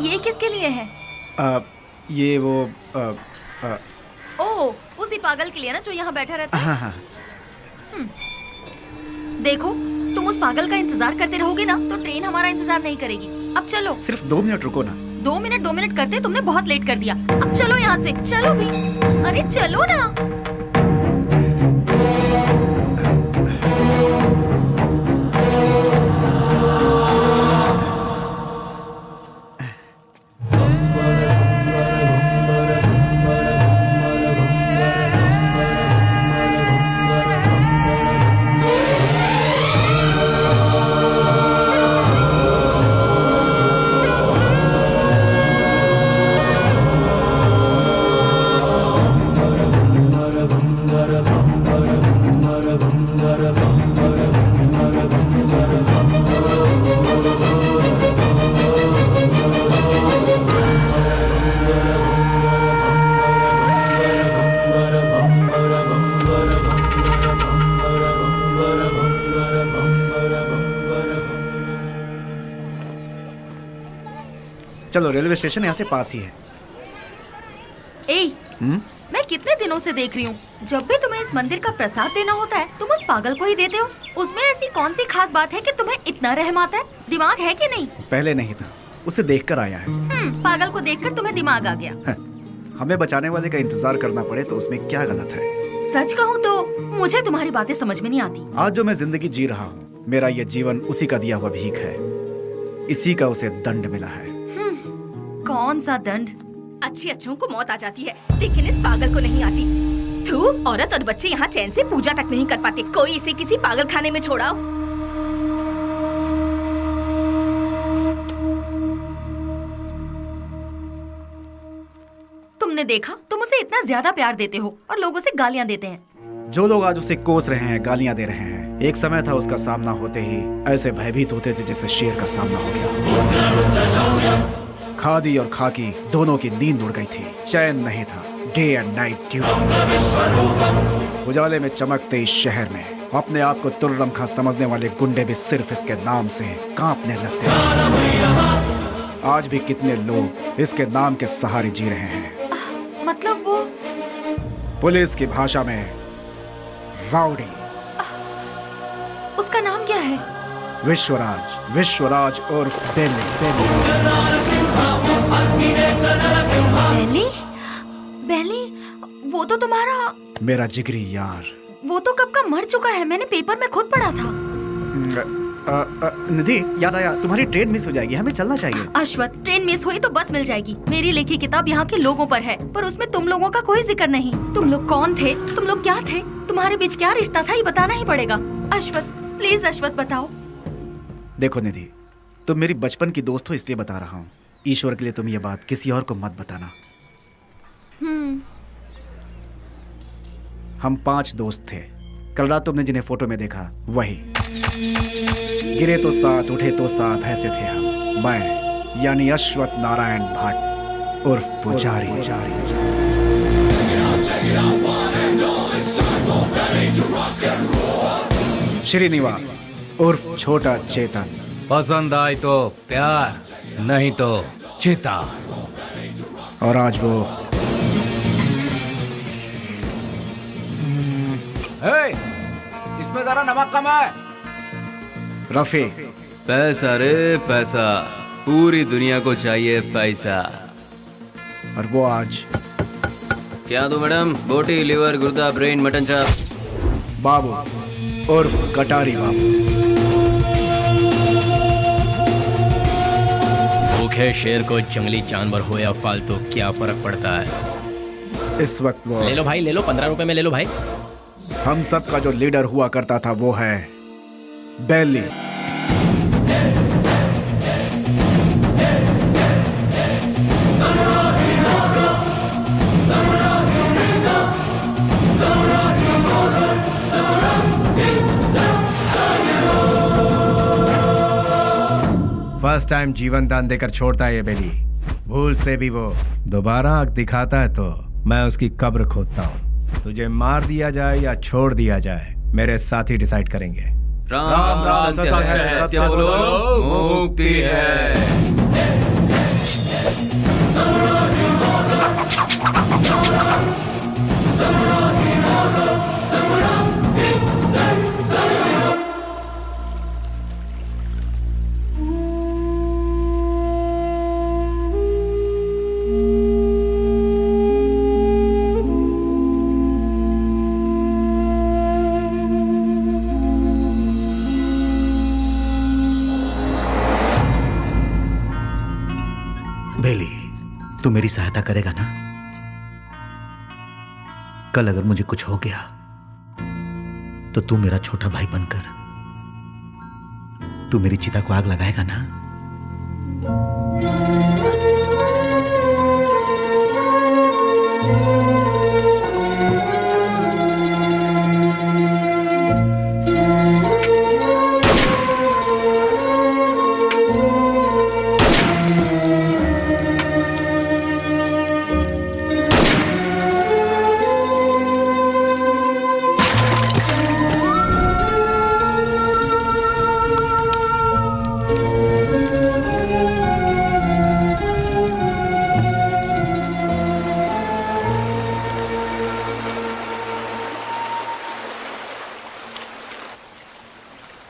ये किसके लिए है? ये वो ओह, उसी पागल के लिए ना जो यहाँ बैठा रहता है। हाँ हाँ। देखो, तुम उस पागल का इंतजार करते रहोगे ना तो ट्रेन हमारा इंतजार नहीं करेगी। अब चलो। सिर्फ 2 मिनट रुको ना। 2 मिनट करते तुमने बहुत लेट कर दिया। अब चलो यहाँ से, चलो भी। अरे चलो ना। चलो, रेलवे स्टेशन यहाँ से पास ही है। मैं कितने दिनों से देख रही हूँ, जब भी तुम्हें इस मंदिर का प्रसाद देना होता है तुम उस पागल को ही देते हो। उसमें ऐसी कौन सी खास बात है कि तुम्हें इतना रहम आता है? दिमाग है कि नहीं? पहले नहीं था, उसे देखकर आया है। पागल को देखकर तुम्हें दिमाग आ गया। हमें बचाने वाले का इंतजार करना पड़े तो उसमें क्या गलत है? सच कहूँ तो मुझे तुम्हारी बातें समझ में नहीं आती। आज जो मैं जिंदगी जी रहा हूँ, मेरा ये जीवन उसी का दिया हुआ भीख है। इसी का उसे दंड मिला है। कौन सा दंड? अच्छी अच्छों को मौत आ जाती है, लेकिन इस पागल को नहीं आती। थू, औरत और बच्चे यहाँ चैन से पूजा तक नहीं कर पाते। कोई इसे किसी पागल खाने में छोड़ाओ। तुमने देखा, तुम उसे इतना ज्यादा प्यार देते हो और लोग उसे गालियाँ देते हैं। जो लोग आज उसे कोस रहे हैं, गालियाँ दे रहे हैं, एक समय था उसका सामना होते ही ऐसे भयभीत होते थे जैसे शेर का सामना हो गया। खादी और खाकी दोनों की नींद उड़ गई थी, चैन नहीं था। Day and night duty. उजाले में चमकते इस शहर में अपने आप को तुर्रम खां समझने वाले गुंडे भी सिर्फ इसके नाम से कांपने लगते हैं। आज भी कितने लोग इसके नाम के सहारे जी रहे हैं। मतलब वो पुलिस की भाषा में राउडी। उसका नाम क्या है? विश्वराज। विश्वराज उर्फ बेली। बेली? बेली? वो तो तुम्हारा मेरा जिगरी यार। वो तो कब का मर चुका है, मैंने पेपर में खुद पढ़ा था। निधि, याद आया, तुम्हारी ट्रेन मिस हो जाएगी, हमें चलना चाहिए। अश्वथ, ट्रेन मिस हुई तो बस मिल जाएगी। मेरी लिखी किताब यहाँ के लोगों पर है, पर उसमें तुम लोगों का कोई जिक्र नहीं। तुम लोग कौन थे? तुम लोग क्या थे? तुम्हारे बीच क्या रिश्ता था? ये बताना ही पड़ेगा। अश्वथ, प्लीज अश्वथ बताओ। देखो निधि, तुम मेरी बचपन की दोस्त हो इसलिए बता रहा हूँ। ईश्वर के लिए तुम ये बात किसी और को मत बताना। हम 5 दोस्त थे। कल रात तुमने जिन्हें फोटो में देखा वही। गिरे तो साथ, उठे तो साथ, ऐसे थे हम। मैं यानी अश्वथ नारायण भट्ट उर्फ पुजारी। श्रीनिवास उर्फ छोटा चेतन। पसंद आए तो प्यार, नहीं तो चिता। और आज वो इसमें जरा नमक कम है। रफी। पैसा रे पैसा, पूरी दुनिया को चाहिए पैसा। और वो आज क्या दो मैडम? बोटी, लिवर, गुर्दा, ब्रेन, मटन चाप। बाबू उर्फ कटारी बाबू। भूखे शेर को जंगली जानवर हो या फालतू क्या फर्क पड़ता है। इस वक्त वो ले लो भाई, ले लो, 15 रुपए में ले लो भाई। हम सब का जो लीडर हुआ करता था वो है बेली। फर्स्ट टाइम जीवन दान देकर छोड़ता है ये बेली। भूल से भी वो दोबारा आंख दिखाता है तो मैं उसकी कब्र खोदता हूँ। तुझे मार दिया जाए या छोड़ दिया जाए, मेरे साथी डिसाइड करेंगे। राम राम सत्य है, सत्य बोलो मुक्ति है। बेली, तू मेरी सहायता करेगा ना? कल अगर मुझे कुछ हो गया तो तू मेरा छोटा भाई बनकर तू मेरी चिता को आग लगाएगा ना?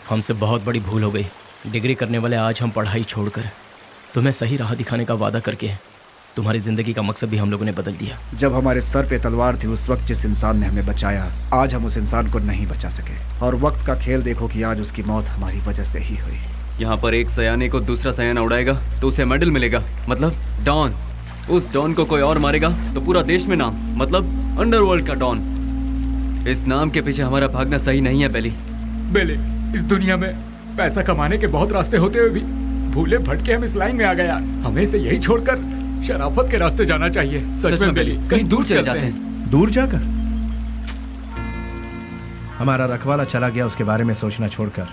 हमसे बहुत बड़ी भूल हो गई। डिग्री करने वाले आज हम पढ़ाई छोड़कर तुम्हें सही राह दिखाने का वादा करके तुम्हारी जिंदगी का मकसद भी हम लोगों ने बदल दिया। जब हमारे सर पे तलवार थी उस वक्त जिस इंसान ने हमें बचाया, आज हम उस इंसान को नहीं बचा सके। और वक्त का खेल देखो कि आज उसकी मौत हमारी वजह से ही हुई। यहाँ पर एक सयाने को दूसरा सयाना उड़ाएगा तो उसे मेडल मिलेगा, मतलब डॉन। उस डॉन को कोई और मारेगा तो पूरा देश में नाम, मतलब अंडरवर्ल्ड का डॉन। इस नाम के पीछे हमारा भागना सही नहीं है बेली। बेले, इस दुनिया में पैसा कमाने के बहुत रास्ते होते हुए भी भूले भटके हम इस लाइन में आ गए यार। हमें इसे यही छोड़कर शराफत के रास्ते जाना चाहिए। सच में बेली, कहीं दूर चले जाते हैं। दूर जाकर हमारा रखवाला चला गया, उसके बारे में सोचना छोड़कर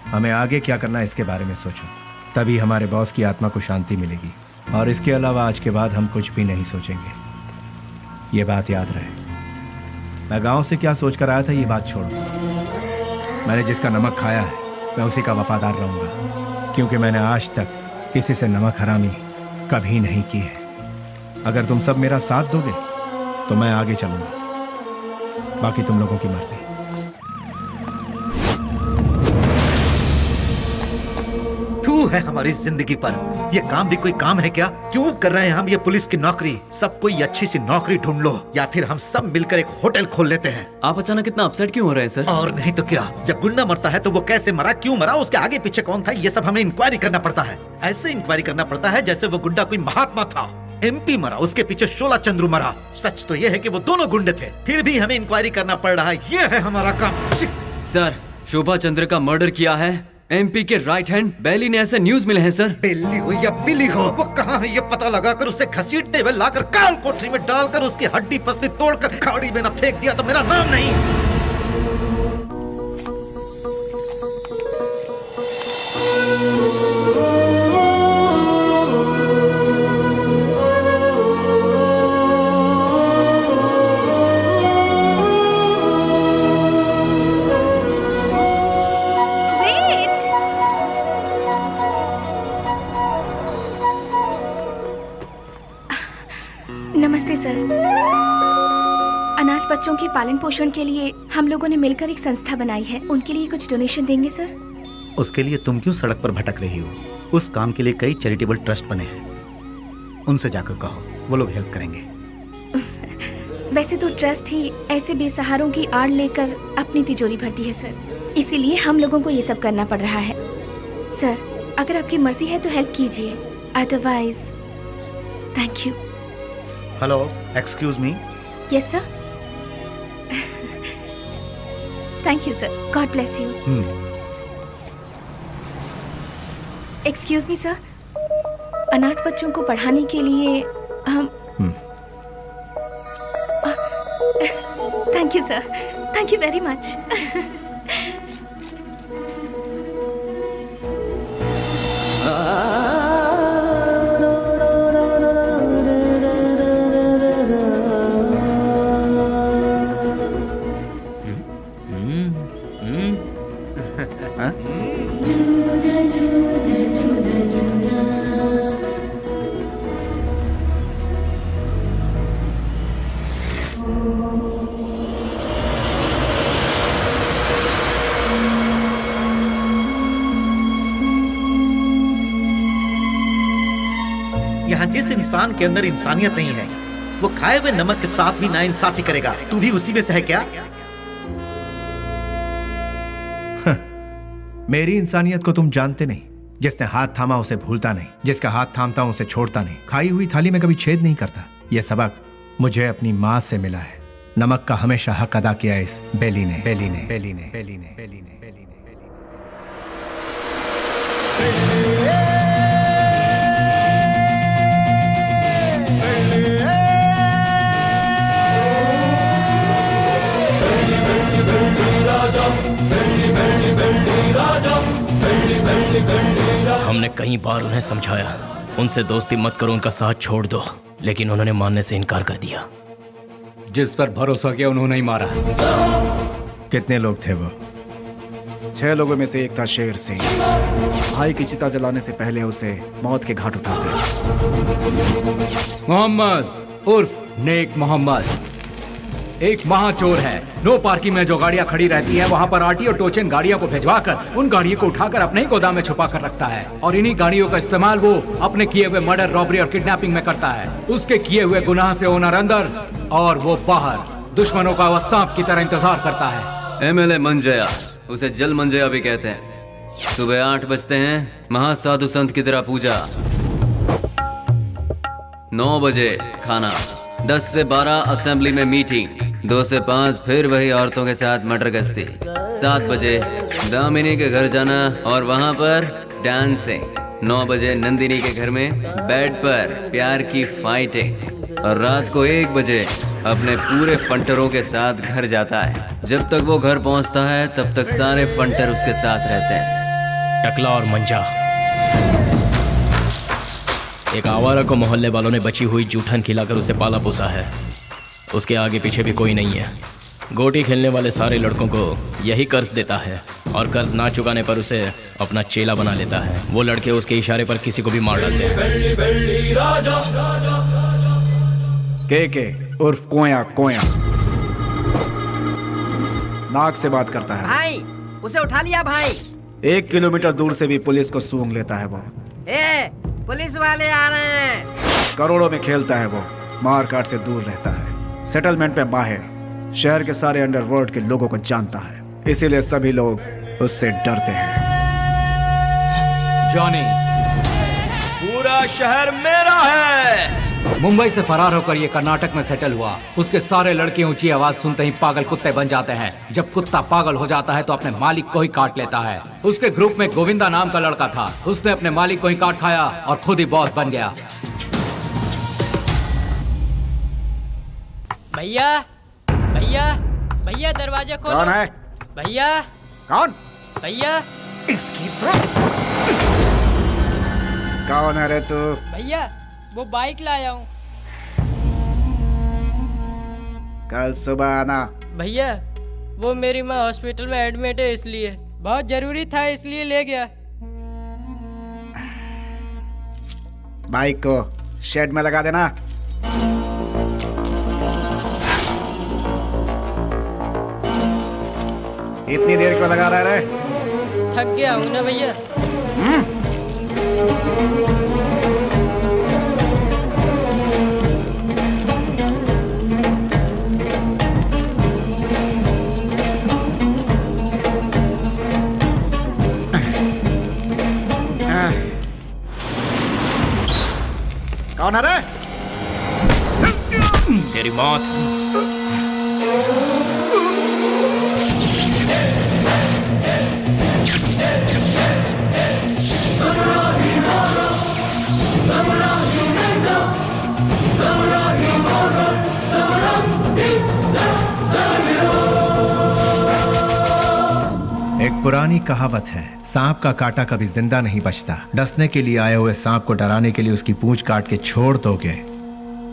हमें आगे क्या करना है इसके बारे में सोचो। तभी हमारे बॉस की आत्मा को शांति मिलेगी। और इसके अलावा आज के बाद हम कुछ भी नहीं सोचेंगे। ये बात याद रहे। मैं गांव से क्या सोचकर आया था ये बात छोड़ो। मैंने जिसका नमक खाया है मैं उसी का वफादार रहूंगा, क्योंकि मैंने आज तक किसी से नमक हरामी कभी नहीं की है। अगर तुम सब मेरा साथ दोगे तो मैं आगे चलूंगा, बाकी तुम लोगों की मर्जी। तू है हमारी जिंदगी पर। ये काम भी कोई काम है क्या? क्यों कर रहे हैं हम ये पुलिस की नौकरी? सब कोई अच्छी सी नौकरी ढूंढ लो या फिर हम सब मिलकर एक होटल खोल लेते हैं। आप अचानक इतना अपसेट क्यों हो रहे हैं सर? और नहीं तो क्या, जब गुंडा मरता है तो वो कैसे मरा, क्यों मरा, उसके आगे पीछे कौन था, ये सब हमें इंक्वायरी करना पड़ता है। ऐसे इंक्वायरी करना पड़ता है जैसे वो गुंडा कोई महात्मा था। MP मरा, उसके पीछे शोला चंद्रू मरा। सच तो ये है कि वो दोनों गुंडे थे, फिर भी हमें इंक्वायरी करना पड़ रहा है। ये है हमारा काम। सर, शोभा चंद्र का मर्डर किया है MP के राइट हैंड बेली ने, ऐसे न्यूज मिले हैं सर। बेली हो या बिली हो, वो कहाँ है ये पता लगाकर उसे घसीटते हुए लाकर काल कोठरी में डालकर उसकी हड्डी पसली तोड़कर खाड़ी में न फेंक दिया तो मेरा नाम नहीं। नमस्ते सर। अनाथ बच्चों के पालन पोषण के लिए हम लोगों ने मिलकर एक संस्था बनाई है। उनके लिए कुछ डोनेशन देंगे सर? उसके लिए तुम क्यों सड़क पर भटक रही हो? उस काम के लिए कई चैरिटेबल ट्रस्ट बने हैं, उनसे जाकर कहो, वो लोग हेल्प करेंगे। वैसे तो ट्रस्ट ही ऐसे बेसहारों की आड़ लेकर अपनी तिजोरी भरती है सर, इसीलिए हम लोगों को ये सब करना पड़ रहा है। सर, अगर आपकी मर्जी है तो हेल्प कीजिए, otherwise thank you. Hello, excuse me. Yes sir. Thank you sir, God bless you. Excuse me sir, अनाथ बच्चों को पढ़ाने के लिए हम thank you sir, thank you very much. यहाँ जिस इंसान के अंदर इंसानियत नहीं है वो खाए हुए नमक के साथ भी नाइंसाफी करेगा। तू भी उसी में से है क्या? मेरी इंसानियत को तुम जानते नहीं, जिसने हाथ थामा उसे भूलता नहीं, जिसका हाथ थामता हूं उसे छोड़ता नहीं, खाई हुई थाली में कभी छेद नहीं करता। यह सबक मुझे अपनी माँ से मिला है। नमक का हमेशा हक अदा किया इस बेली ने, बेली ने, बेली ने, बेली ने, बेली ने, बेली ने। हमने कई बार उन्हें समझाया, उनसे दोस्ती मत करो, उनका साथ छोड़ दो, लेकिन उन्होंने मानने से इनकार कर दिया। जिस पर भरोसा किया उन्होंने ही मारा। कितने लोग थे वो? 6 लोगों में से एक था शेर सिंह। भाई की चिता जलाने से पहले उसे मौत के घाट उतारते। मोहम्मद उर्फ नेक मोहम्मद एक महाचोर है। नो पार्किंग में जो गाड़ियां खड़ी रहती हैं वहां पर आरटी और टोचन गाड़ियों को भिजवाकर उन गाड़ियों को उठाकर अपने ही गोदाम में छुपा कर रखता है और इन्हीं गाड़ियों का इस्तेमाल वो अपने किए हुए मर्डर, रॉबरी और किडनैपिंग में करता है। उसके किए हुए गुनाह से ओनर अंदर और वो बाहर, दुश्मनों का वह सांप की तरह इंतजार करता है। MLA मंजया, उसे जल मंजया भी कहते हैं। सुबह 8 बजते हैं, महासाधु संत की तरह पूजा। 9 बजे खाना, 10 से 12 असेंबली में मीटिंग, 2 से 5 फिर वही औरतों के साथ मटर गश्ती, 7 बजे दामिनी के घर जाना और वहां पर डांसिंग, 9 बजे नंदिनी के घर में बेड पर प्यार की फाइटिंग और रात को 1 बजे अपने पूरे फंटरों के साथ घर जाता है। जब तक वो घर पहुंचता है तब तक सारे फंटर उसके साथ रहते हैं। टकला और मंजा, एक आवारा को मोहल्ले वालों ने बची हुई जूठन खिलाकर उसे पाला पोसा है। उसके आगे पीछे भी कोई नहीं है। गोटी खेलने वाले सारे लड़कों को यही कर्ज देता है और कर्ज ना चुकाने पर उसे अपना चेला बना लेता है। वो लड़के उसके इशारे पर किसी को भी मार डालते हैं। के उर्फ कोया कोया नाक से बात करता है। भाई उसे उठा लिया भाई। 1 किलोमीटर दूर से भी पुलिस को सूंघ लेता है वो। पुलिस वाले आ रहे हैं। करोड़ों में खेलता है वो, मार काट से दूर रहता है, सेटलमेंट पे माहिर, शहर के सारे अंडरवर्ल्ड के लोगों को जानता है, इसीलिए सभी लोग उससे डरते हैं। जॉनी, पूरा शहर मेरा है। मुंबई से फरार होकर ये कर्नाटक में सेटल हुआ। उसके सारे लड़के ऊंची आवाज सुनते ही पागल कुत्ते बन जाते हैं। जब कुत्ता पागल हो जाता है तो अपने मालिक को ही काट लेता है। उसके ग्रुप में गोविंदा नाम का लड़का था। उसने अपने मालिक को ही काट खाया और खुद ही बॉस बन गया। भैया भैया भैया दरवाजा खोलो। कौन है? भैया कौन? भैया इसकी तो कौन है रे तू? भैया वो बाइक लाया हूँ। कल सुबह आना। भैया वो मेरी माँ हॉस्पिटल में एडमिट है, इसलिए बहुत जरूरी था, इसलिए ले गया। बाइक को शेड में लगा देना। इतनी देर क्यों लगा रहा है? थक गया हूँ ना भैया। कौन है रे? तेरी मौत। एक पुरानी कहावत है, सांप का काटा कभी जिंदा नहीं बचता। डसने के लिए आए हुए सांप को डराने के लिए उसकी पूंछ काट के छोड़ दोगे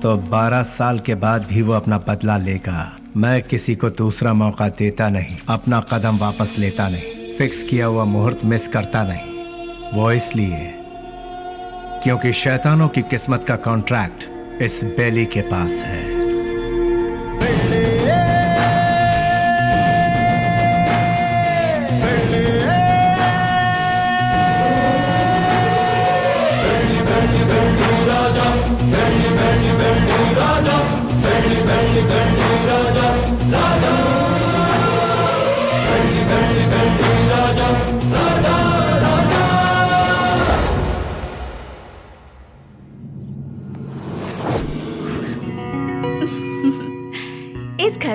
तो 12 साल के बाद भी वो अपना बदला लेगा। मैं किसी को दूसरा मौका देता नहीं, अपना कदम वापस लेता नहीं, फिक्स किया हुआ मुहूर्त मिस करता नहीं। वो इसलिए क्योंकि शैतानों की किस्मत का कॉन्ट्रैक्ट इस बेली के पास है।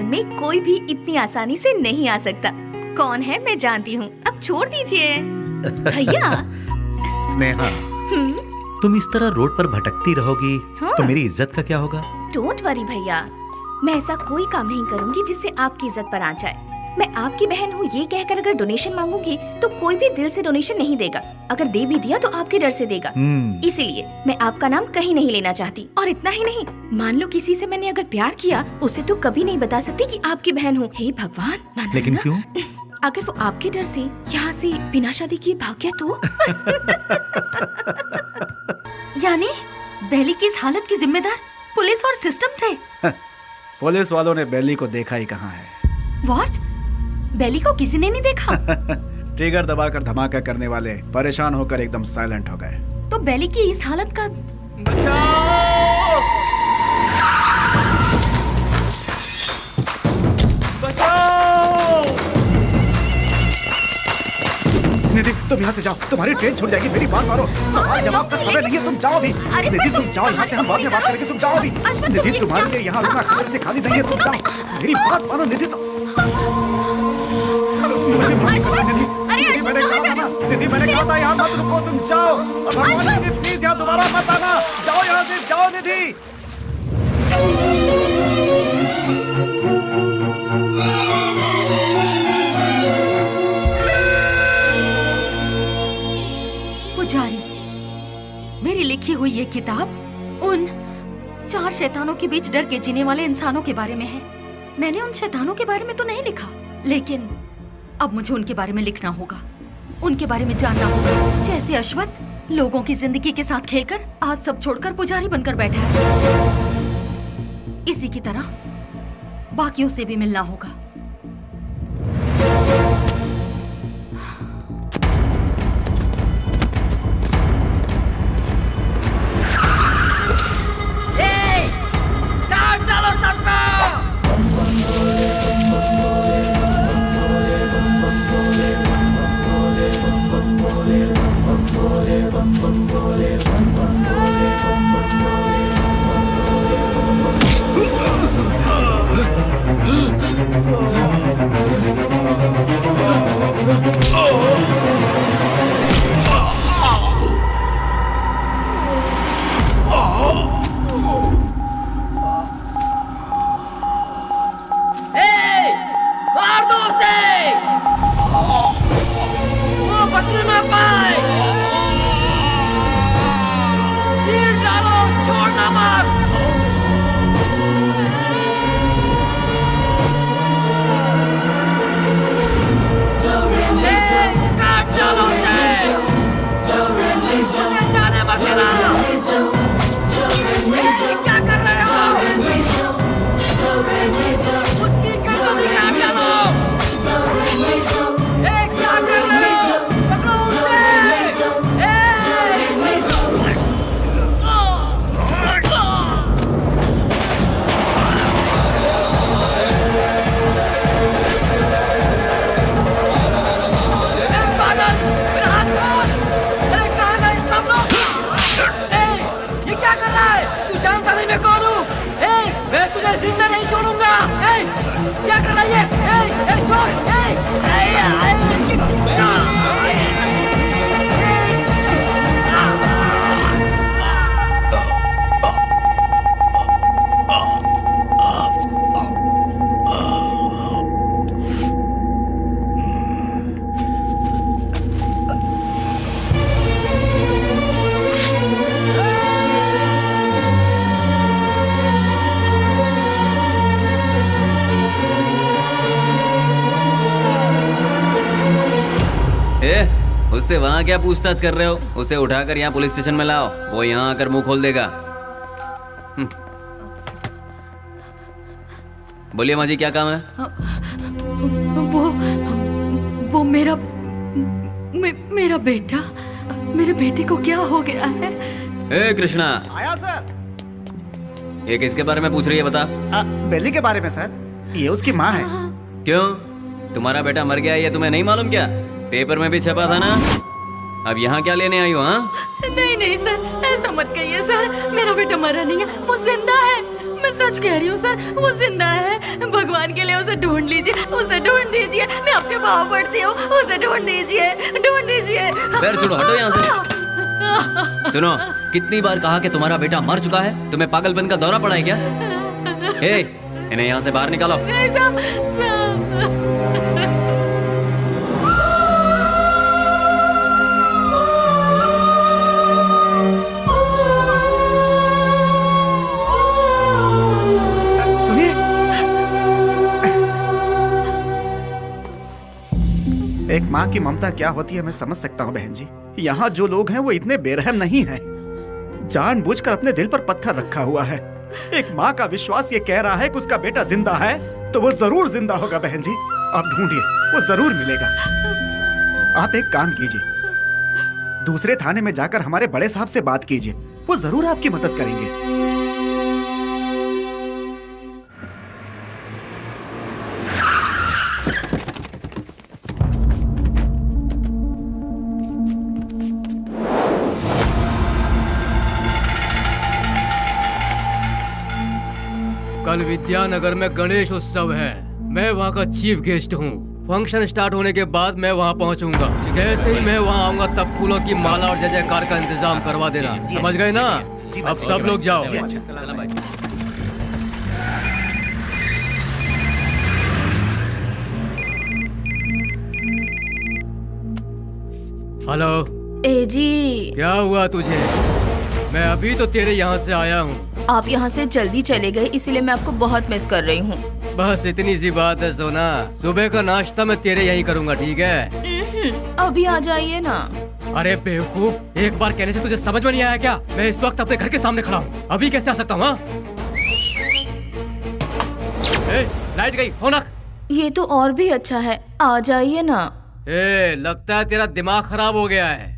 में कोई भी इतनी आसानी से नहीं आ सकता। कौन है मैं जानती हूँ, अब छोड़ दीजिए। भैया। स्नेहा, तुम इस तरह रोड पर भटकती रहोगी हाँ। तो मेरी इज्जत का क्या होगा? डोंट वरी भैया, मैं ऐसा कोई काम नहीं करूँगी जिससे आपकी इज्जत पर आ जाए। मैं आपकी बहन हूँ ये कहकर अगर डोनेशन मांगूंगी तो कोई भी दिल से डोनेशन नहीं देगा। अगर दे भी दिया तो आपके डर से देगा। इसीलिए मैं आपका नाम कहीं नहीं लेना चाहती। और इतना ही नहीं, मान लो किसी से मैंने अगर प्यार किया, उसे तो कभी नहीं बता सकती कि आपकी बहन हूँ। हे भगवान, ना, ना, लेकिन ना। क्यों? अगर वो आपके डर से यहाँ से बिना शादी किए भाग गया तो? यानी बेली की इस हालत की जिम्मेदार पुलिस और सिस्टम थे। पुलिस वालों ने बेली को देखा ही कहाँ है। व्हाट? बेली को किसी ने नहीं देखा? ट्रिगर दबाकर धमाका करने वाले परेशान होकर एकदम साइलेंट हो गए। तो बेली की इस हालत का निधि, तुम यहाँ से जाओ, तुम्हारी ट्रेन छूट जाएगी। मेरी बात मानो, सवाल जवाब का समय नहीं है, तुम जाओ अभी। निधि तुम जाओ यहाँ से, हम बाद में बात करेंगे, तुम जाओ अभी। निधि तुम्हारे लिए यहाँ रुकना खबर से खाली नहीं है, तुम जाओ। मेरी बात मानो निधि। मुझे माफ करो निधि, निधि मैंने कहा था ना, निधि मैंने कहा था यहाँ मत रुको, तुम जाओ। भगवान निधि प्लीज यहाँ दोबारा मत आना, जाओ यहाँ से, जाओ निधि। पुजारी, मेरी लिखी हुई ये किताब उन 4 शैतानों के बीच डर के जीने वाले इंसानों के बारे में है। मैंने उन शैतानों के बारे में तो नहीं लिखा, लेकिन अब मुझे उनके बारे में लिखना होगा, उनके बारे में जानना होगा। जैसे अश्वत्थ लोगों की जिंदगी के साथ खेलकर आज सब छोड़कर पुजारी बनकर बैठा है, इसी की तरह बाकियों से भी मिलना होगा। उससे वहाँ क्या पूछताछ कर रहे हो? उसे उठाकर यहाँ पुलिस स्टेशन में लाओ, वो यहाँ आकर मुंह खोल देगा। बोलिए माँ जी, क्या काम है? वो मेरा बेटा, मेरे बेटे को क्या हो गया है? ए कृष्णा, आया सर। ये किसके बारे में पूछ रही है बता? बेली के बारे में सर, ये उसकी माँ है। क्यों, तुम्हारा बेटा मर गया ये तुम्हें नहीं मालूम क्या? पेपर में भी छपा था ना। अब यहाँ क्या लेने आई हो? हाँ नहीं नहीं सर, ऐसा मत कहिए सर, मेरा बेटा मरा नहीं है, वो जिंदा है, मैं सच कह रही हूँ सर, वो जिंदा है। भगवान के लिए उसे ढूंढ लीजिए, उसे ढूंढ दीजिए। मैं आपके पाँव पड़ती हूँ, उसे ढूंढ दीजिए, ढूंढ दीजिए। पैर छोड़ो, हटो यहाँ से। सुनो, कितनी बार कहा कि तुम्हारा बेटा मर चुका है? तुम्हें पागलपन का दौरा पड़ा है क्या? इन्हें यहाँ से बाहर निकालो। सुनिए, एक माँ की ममता क्या होती है मैं समझ सकता हूँ बहन जी। यहाँ जो लोग हैं वो इतने बेरहम नहीं हैं। जानबूझकर अपने दिल पर पत्थर रखा हुआ है। एक माँ का विश्वास ये कह रहा है कि उसका बेटा जिंदा है, तो वो जरूर जिंदा होगा बहन जी। आप ढूंढिए, वो जरूर मिलेगा। आप एक काम कीजिए, दूसरे थाने में जाकर हमारे बड़े साहब से बात कीजिए, वो जरूर आपकी मदद करेंगे। कल विद्यानगर में गणेश उत्सव है। मैं वहाँ का चीफ गेस्ट हूँ। फंक्शन स्टार्ट होने के बाद मैं वहाँ पहुँचूंगा। जैसे ही मैं वहाँ आऊंगा तब फूलों की माला और जय जयकार का इंतजाम करवा देना। समझ गए ना? अब सब लोग जाओ। हेलो। ए जी, क्या हुआ तुझे? मैं अभी तो तेरे यहाँ से आया हूँ। आप यहाँ से जल्दी चले गए, इसीलिए मैं आपको बहुत मिस कर रही हूँ। बस इतनी सी बात है सोना। सुबह का नाश्ता मैं तेरे यहीं करूँगा, ठीक है? अभी आ जाइए ना। अरे बेवकूफ, एक बार कहने से तुझे समझ में नहीं आया क्या? मैं इस वक्त अपने घर के सामने खड़ा हूँ, अभी कैसे आ सकता हूँ? लाइट गई, फोन रख। ये तो और भी अच्छा है, आ जाइए ना। लगता है तेरा दिमाग खराब हो गया है।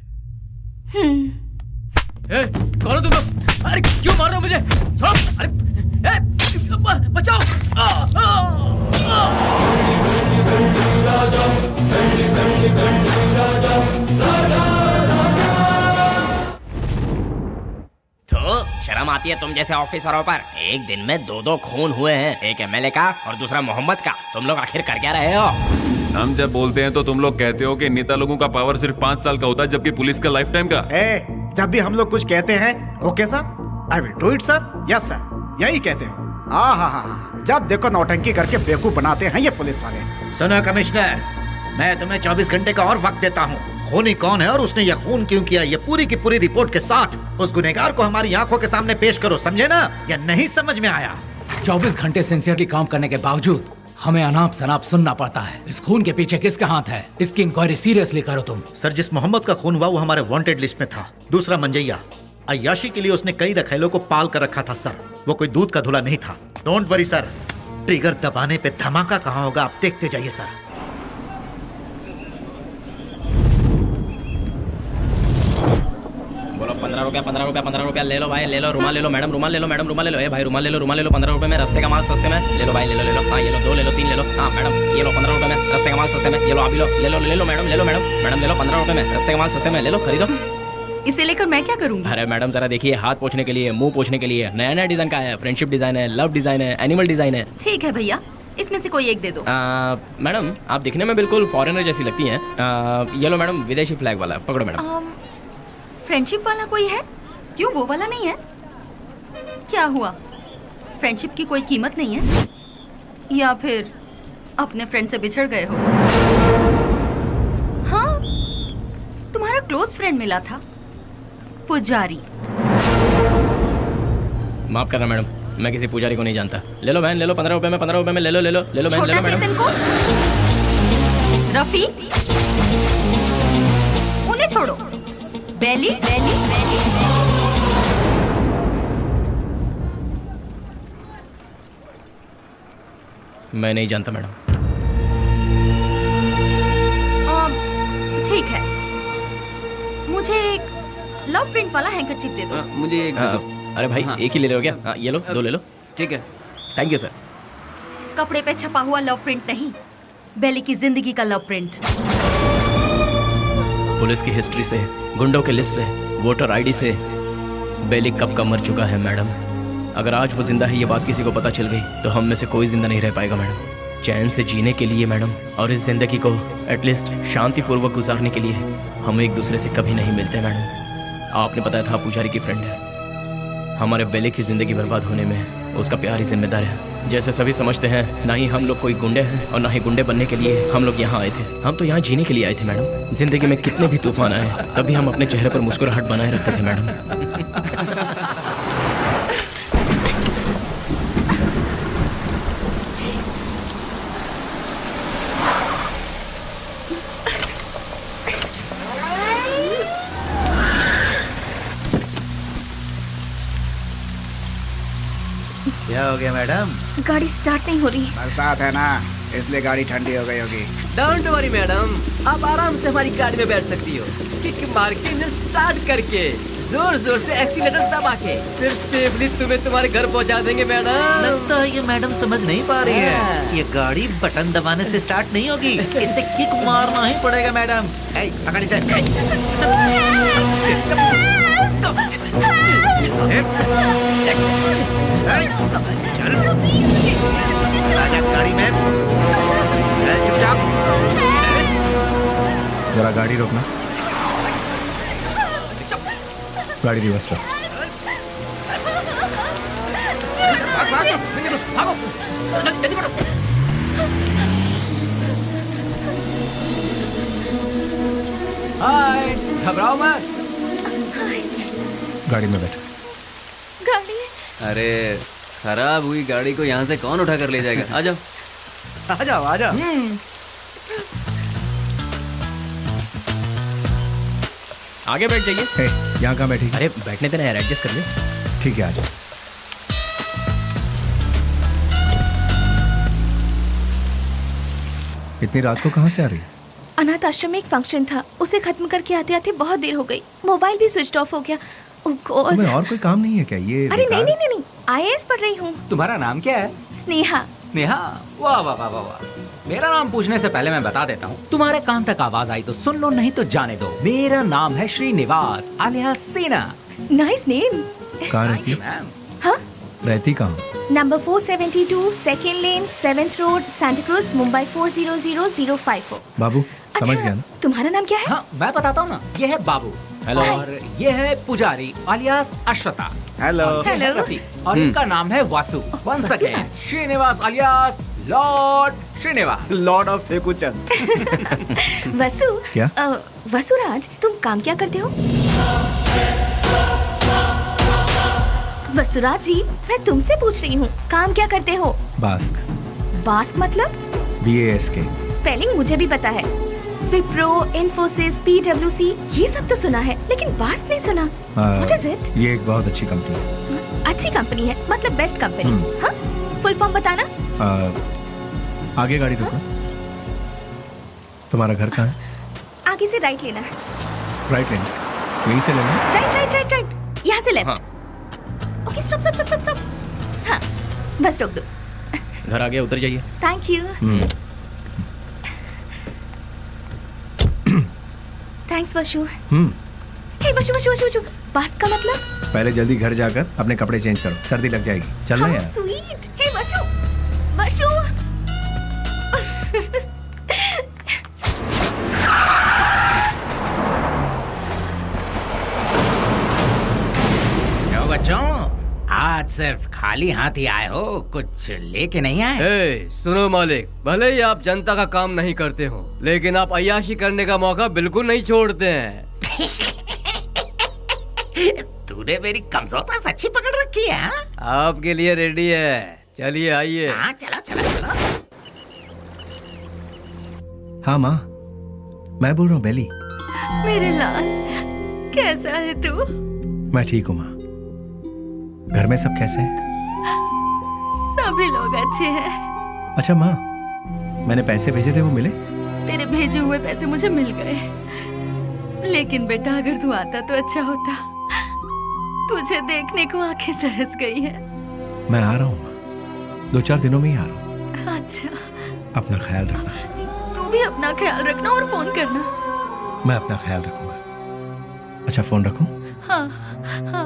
कौन हो तुम लोग? अरे क्यों मार रहे हो मुझे? छोड़ो! अरे बचाओ! तो शर्म आती है तुम जैसे ऑफिसरों पर? एक दिन में दो खून हुए हैं, एक एमएलए का और दूसरा मोहम्मद का। तुम लोग आखिर कर क्या रहे हो? हम जब बोलते हैं तो तुम लोग कहते हो कि नेता लोगों का पावर सिर्फ 5 साल का होता है, जबकि पुलिस का लाइफ टाइम का। जब भी हम लोग कुछ कहते हैं, okay sir, I will do it sir, yes sir, यही कहते हो। जब देखो नौटंकी करके बेवकूफ बनाते हैं ये पुलिस वाले। सुनो कमिश्नर, मैं तुम्हें 24 घंटे का और वक्त देता हूँ। खूनी कौन है और उसने यह खून क्यों किया, ये पूरी की पूरी रिपोर्ट के साथ उस गुनहगार को हमारी आंखों के सामने पेश करो, समझे ना? या नहीं समझ में आया? 24 घंटे सिंसियरली काम करने के बावजूद हमें अनाप शनाप सुनना पड़ता है। इस खून के पीछे किसका हाथ है? इसकी इंक्वायरी सीरियसली करो तुम। सर, जिस मोहम्मद का खून हुआ वो हमारे वांटेड लिस्ट में था। दूसरा मंजैया, अय्याशी के लिए उसने कई रखेलों को पाल कर रखा था सर। वो कोई दूध का धुला नहीं था। डोंट वरी सर, ट्रिगर दबाने पे धमाका कहाँ होगा आप देखते जाइए सर। बोलो 15 रुपया 15 रुपया 15 रुपया ले लो भाई, ले लो। रुमाल ले लो मैडम, रुमाल ले लो मैडम, रुमाल ले लो। ए भाई रुमाल ले लो, रुमाल ले लो। 15 रुपए में रास्ते का माल सस्ते में ले लो भाई, ले लो। हाँ ये लो, 2 ले लो, 3 ले लो। हाँ मैडम ये लो 15 रुपए में रास्ते का माल सस्ते में, ये लो आप भी लो, ले लो मैडम, ले लो मैडम, ले लो 15 रुपए में रास्ते का माल सस्ते में, ले लो, खरीदो। इसे लेकर मैं क्या करूँगी? अरे मैडम जरा देखिए, हाथ पोछने के लिए, मुंह पोछने के लिए नया नया डिजाइन का है। फ्रेंडशिप डिजाइन है, लव डिजाइन है, एनिमल डिजाइन है। ठीक है भैया, इसमें से कोई एक दे दो। मैडम आप दिखने में बिल्कुल फॉरेनर जैसी लगती हैं। ये लो मैडम, विदेशी फ्लैग वाला, पकड़ो मैडम। फ्रेंडशिप वाला कोई है? क्यों वो वाला नहीं है? क्या हुआ, फ्रेंडशिप की कोई कीमत नहीं है? या फिर अपने फ्रेंड से बिछड़ गए हो? हाँ, तुम्हारा क्लोज फ्रेंड मिला था, पुजारी। माफ करना मैडम, मैं किसी पुजारी को नहीं जानता। ले लो बहन, ले लो 15 रुपए में, 15 रुपए में ले लो बहन, ले लो मैडम। रफी, उन्हें छोड़ो। बेली बेली बेली। मैं नहीं जानता मैडम। ठीक है, मुझे एक लव प्रिंट वाला हैंकरचीफ दे दो। मुझे एक अरे भाई एक ही ले लो क्या? ये लो, 2 ले लो। ठीक है, थैंक यू सर। कपड़े पे छपा हुआ लव प्रिंट नहीं, बेली की जिंदगी का लव प्रिंट। पुलिस की हिस्ट्री से, गुंडों के लिस्ट से, वोटर आईडी से बेली कब का मर चुका है मैडम। अगर आज वो जिंदा है ये बात किसी को पता चल गई तो हम में से कोई जिंदा नहीं रह पाएगा मैडम। चैन से जीने के लिए मैडम, और इस जिंदगी को एटलीस्ट शांतिपूर्वक गुजारने के लिए हम एक दूसरे से कभी नहीं मिलते मैडम। आपने बताया था पुजारी की फ्रेंड है। हमारे बेले की जिंदगी बर्बाद होने में उसका प्यार ही जिम्मेदार है। जैसे सभी समझते हैं, ना ही हम लोग कोई गुंडे हैं और ना ही गुंडे बनने के लिए हम लोग यहाँ आए थे। हम तो यहाँ जीने के लिए आए थे मैडम। जिंदगी में कितने भी तूफान आए तभी हम अपने चेहरे पर मुस्कुराहट बनाए रखते थे मैडम। क्या हो गया मैडम? गाड़ी स्टार्ट नहीं हो रही। बरसात है ना, इसलिए गाड़ी ठंडी हो गई होगी। डोंट वरी मैडम, आप आराम से हमारी गाड़ी में बैठ सकती हो। किक मार के इंजन स्टार्ट करके जोर जोर से एक्सीलेटर दबा के फिर सेफली तुम्हें तुम्हारे घर पहुंचा देंगे मैडम। लगता है ये मैडम समझ नहीं पा रही है। ये गाड़ी बटन दबाने से स्टार्ट नहीं होगी, इसे किक मारना ही पड़ेगा मैडम। पकड़ इसे। चल गाड़ी में चुपचाप। जरा गाड़ी रोकना। गाड़ी रिवर्स कर। हाय, घबराओ मत। गाड़ी में बैठ। गाड़ी अरे खराब हुई गाड़ी को यहाँ से कौन उठा कर ले जाएगा? आ जाओ आ जाओ आ जाओ। आगे बैठ जाइए। यहाँ कहाँ बैठी? अरे बैठने देना यार, एडजस्ट कर ले। ठीक है, आ जाओ। इतनी रात को कहाँ से आ रही? अनाथ आश्रम में एक फंक्शन था, उसे खत्म करके आते आते बहुत देर हो गई। मोबाइल भी स्विच ऑफ हो गया। ओह गॉड। तुम्हें और कोई काम नहीं है क्या? ये अरे नहीं नहीं नहीं, IAS पढ़ रही हूँ। तुम्हारा नाम क्या है? स्नेहा। स्नेहा, वाह वाह वाह वाह वाह। मेरा नाम पूछने से पहले मैं बता देता हूँ, तुम्हारे कान तक आवाज आई तो सुन लो, नहीं तो जाने दो। मेरा नाम है श्रीनिवास आलिया सेना। Nice name. कहाँ रहती है? हाँ? रहती कहाँ? नंबर 472 सेकेंड लेन 7th road Santa cruise Mumbai 400054। बाबू समझ गया ना? तुम्हारा नाम क्या है? हाँ मैं बताता हूँ ना, ये है बाबू। हेलो। और ये है पुजारी आलियास अश्वता। हेलो। हेलो। और इनका नाम है Vasu. Once again Srinivas alias lord Srinivas, lord of Fekuchand. Vasu. क्या? वसुराज, तुम काम क्या करते हो? वसुराज जी, मैं तुमसे पूछ रही हूँ, काम क्या करते हो? बास्क। बास्क मतलब? BASK। स्पेलिंग मुझे भी पता है। विप्रो, इन्फोसिस, PwC, ये सब तो सुना है, लेकिन बास्क नहीं सुना। What is it? ये एक बहुत अच्छी कंपनी है। अच्छी कंपनी है मतलब बेस्ट कंपनी? हाँ? फुल फॉर्म बताना। आगे गाड़ी रोकना। तुम्हारा घर कहाँ है? आगे से राइट लेना है। राइट लेना। यहीं से लेना। राइट राइट राइट राइट, यहाँ से left. Okay stop stop stop stop. हाँ बस रोक दो। घर आ गया, उतर जाइए। Thank you. थैंक्स वशु। हे वशु वशु वशु वशु, बास का मतलब? पहले जल्दी घर जाकर अपने कपड़े चेंज करो, सर्दी लग जाएगी। चलना How यार। sweet। हे वशु वशु। क्यों बच्चों, आज सिर्फ खाली हाथ ही आए हो, कुछ लेके नहीं आए? सुनो मालिक, भले ही आप जनता का काम नहीं करते हो, लेकिन आप अय्याशी करने का मौका बिल्कुल नहीं छोड़ते हैं। तूने मेरी कमजोर पास अच्छी पकड़ रखी है। आपके लिए रेडी है, चलिए आइए। हाँ चलो चलो चलो। हाँ माँ, मैं बोल रहा हूँ बेली। मेरे लाल, कैसा है तू? मैं ठीक हूँ माँ। घर में सब कैसे हैं? सभी लोग अच्छे हैं। अच्छा माँ, मैंने पैसे भेजे थे, वो मिले? तेरे भेजे हुए पैसे मुझे मिल गए, लेकिन बेटा अगर तू आता तो अच्छा होता। तुझे देखने को आंखें तरस गई है। मैं आ रहा हूँ माँ, 2-4 दिनों में ही आ रहा हूँ। अच्छा, अपना ख्याल रखना। तू भी अपना ख्याल रखना और फोन करना। मैं अपना ख्याल रखूंगा। अच्छा फोन रखूं? हाँ हाँ।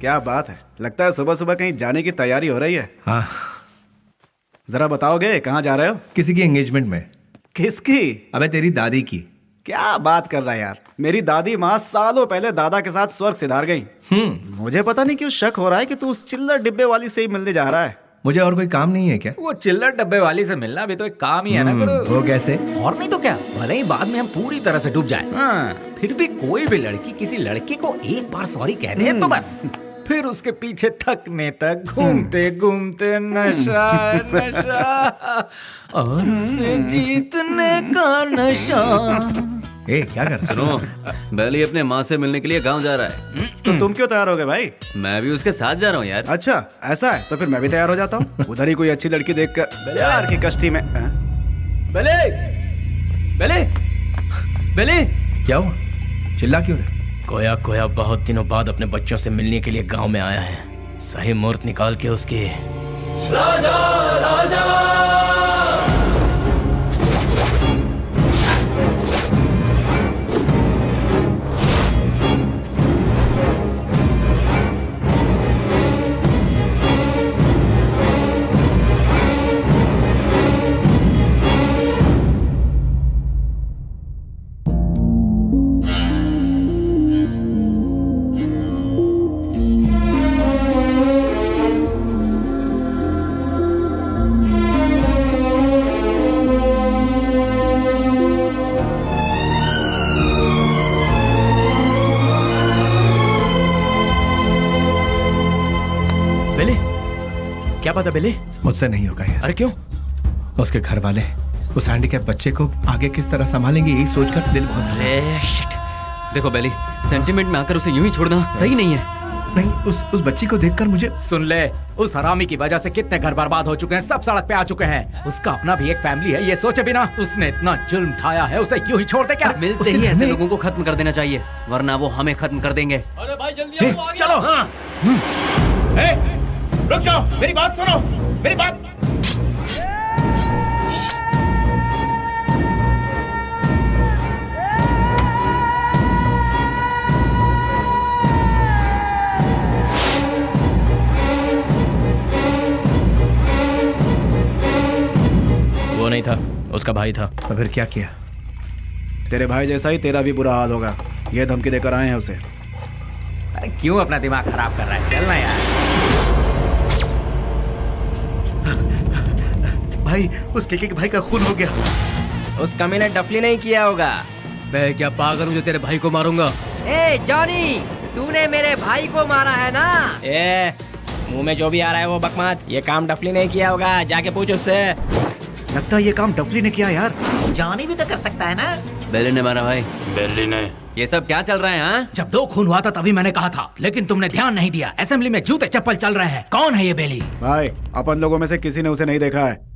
क्या बात है, लगता है सुबह सुबह कहीं जाने की तैयारी हो रही है। हाँ, जरा बताओगे कहाँ जा रहे हो? किसी की एंगेजमेंट में। किसकी? अबे तेरी दादी की। क्या बात कर रहा है यार, मेरी दादी माँ सालों पहले दादा के साथ स्वर्ग सिधार गई। मुझे पता नहीं क्यों शक हो रहा है कि तू उस चिल्लर डिब्बे वाली से ही मिलने जा रहा है। मुझे और कोई काम नहीं है क्या? वो चिल्लर डब्बे वाली से मिलना भी तो एक काम ही है ना गुरु। वो कैसे? और नहीं तो क्या, भले ही बाद में हम पूरी तरह से डूब जाए, फिर भी कोई भी लड़की किसी लड़के को एक बार सॉरी कह दे तो बस फिर उसके पीछे थकने तक घूमते घूमते नशा नशा और उसे जीतने का नशा। ए, क्या कर? सुनो, बेली अपने माँ से मिलने के लिए गांव जा रहा है। तो तुम क्यों तैयार हो गए भाई? मैं भी उसके साथ जा रहा हूँ यार। अच्छा ऐसा है, तो फिर मैं भी तैयार हो जाता हूँ। उधर ही कोई अच्छी लड़की देखकर प्यार की कश्ती में। बेले, बेले, बेले, क्या हुआ? चिल्ला क्यों रहे? कोया कोया बहुत दिनों बाद अपने बच्चों से मिलने के लिए गांव में आया है। सही मुहूर्त निकाल के उसके राजा राजा क्या पता बेले? मुझसे नहीं होगा यार। अरे क्यों? उसके घर वाले उस हैंडीकैप बच्चे को आगे किस तरह संभालेंगे, यही सोचकर दिल बहुत। अरे शिट। देखो बेली, सेंटिमेंट में आकर उसे यूं ही छोड़ना सही नहीं है। नहीं, उस बच्ची को देखकर मुझे। सुन ले, उस हरामी की वजह से कितने घर बर्बाद हो चुके हैं, सब सड़क पे आ चुके हैं। उसका अपना भी एक फैमिली है, ये सोचे बिना उसने इतना जुल्म ढाया है, उसे क्यों ही छोड़ दे क्या? मिलते ही ऐसे लोगों को खत्म कर देना चाहिए, वरना वो हमें खत्म कर देंगे। अरे भाई जल्दी आओ, चलो। हाँ। रुक जाओ, मेरी बात सुनो, मेरी बात। वो नहीं था, उसका भाई था। तो फिर क्या किया? तेरे भाई जैसा ही तेरा भी बुरा हाल होगा, ये धमकी देकर आए हैं उसे। अरे क्यों अपना दिमाग खराब कर रहा है, चलना यार। भाई, उस केके के भाई का खून हो गया। उस कमीने डफली नहीं किया होगा। मैं क्या पागल हूँ जो तेरे भाई को मारूंगा? ए जॉनी, तूने मेरे भाई को मारा है ना? ए, मुंह में जो भी आ रहा है वो बकवास। ये काम डफली नहीं किया होगा, जाके पूछ उससे। लगता है ये काम डफली ने किया यार। जानी भी तो कर सकता है ना। बेली ने मारा भाई। बेली ने। ये सब क्या चल रहा है? हाँ, जब 2 खून हुआ था तभी मैंने कहा था, लेकिन तुमने ध्यान नहीं दिया। असेंबली में जूते चप्पल चल रहे हैं। कौन है ये बेली? भाई, अपन लोगों में से किसी ने उसे नहीं देखा है।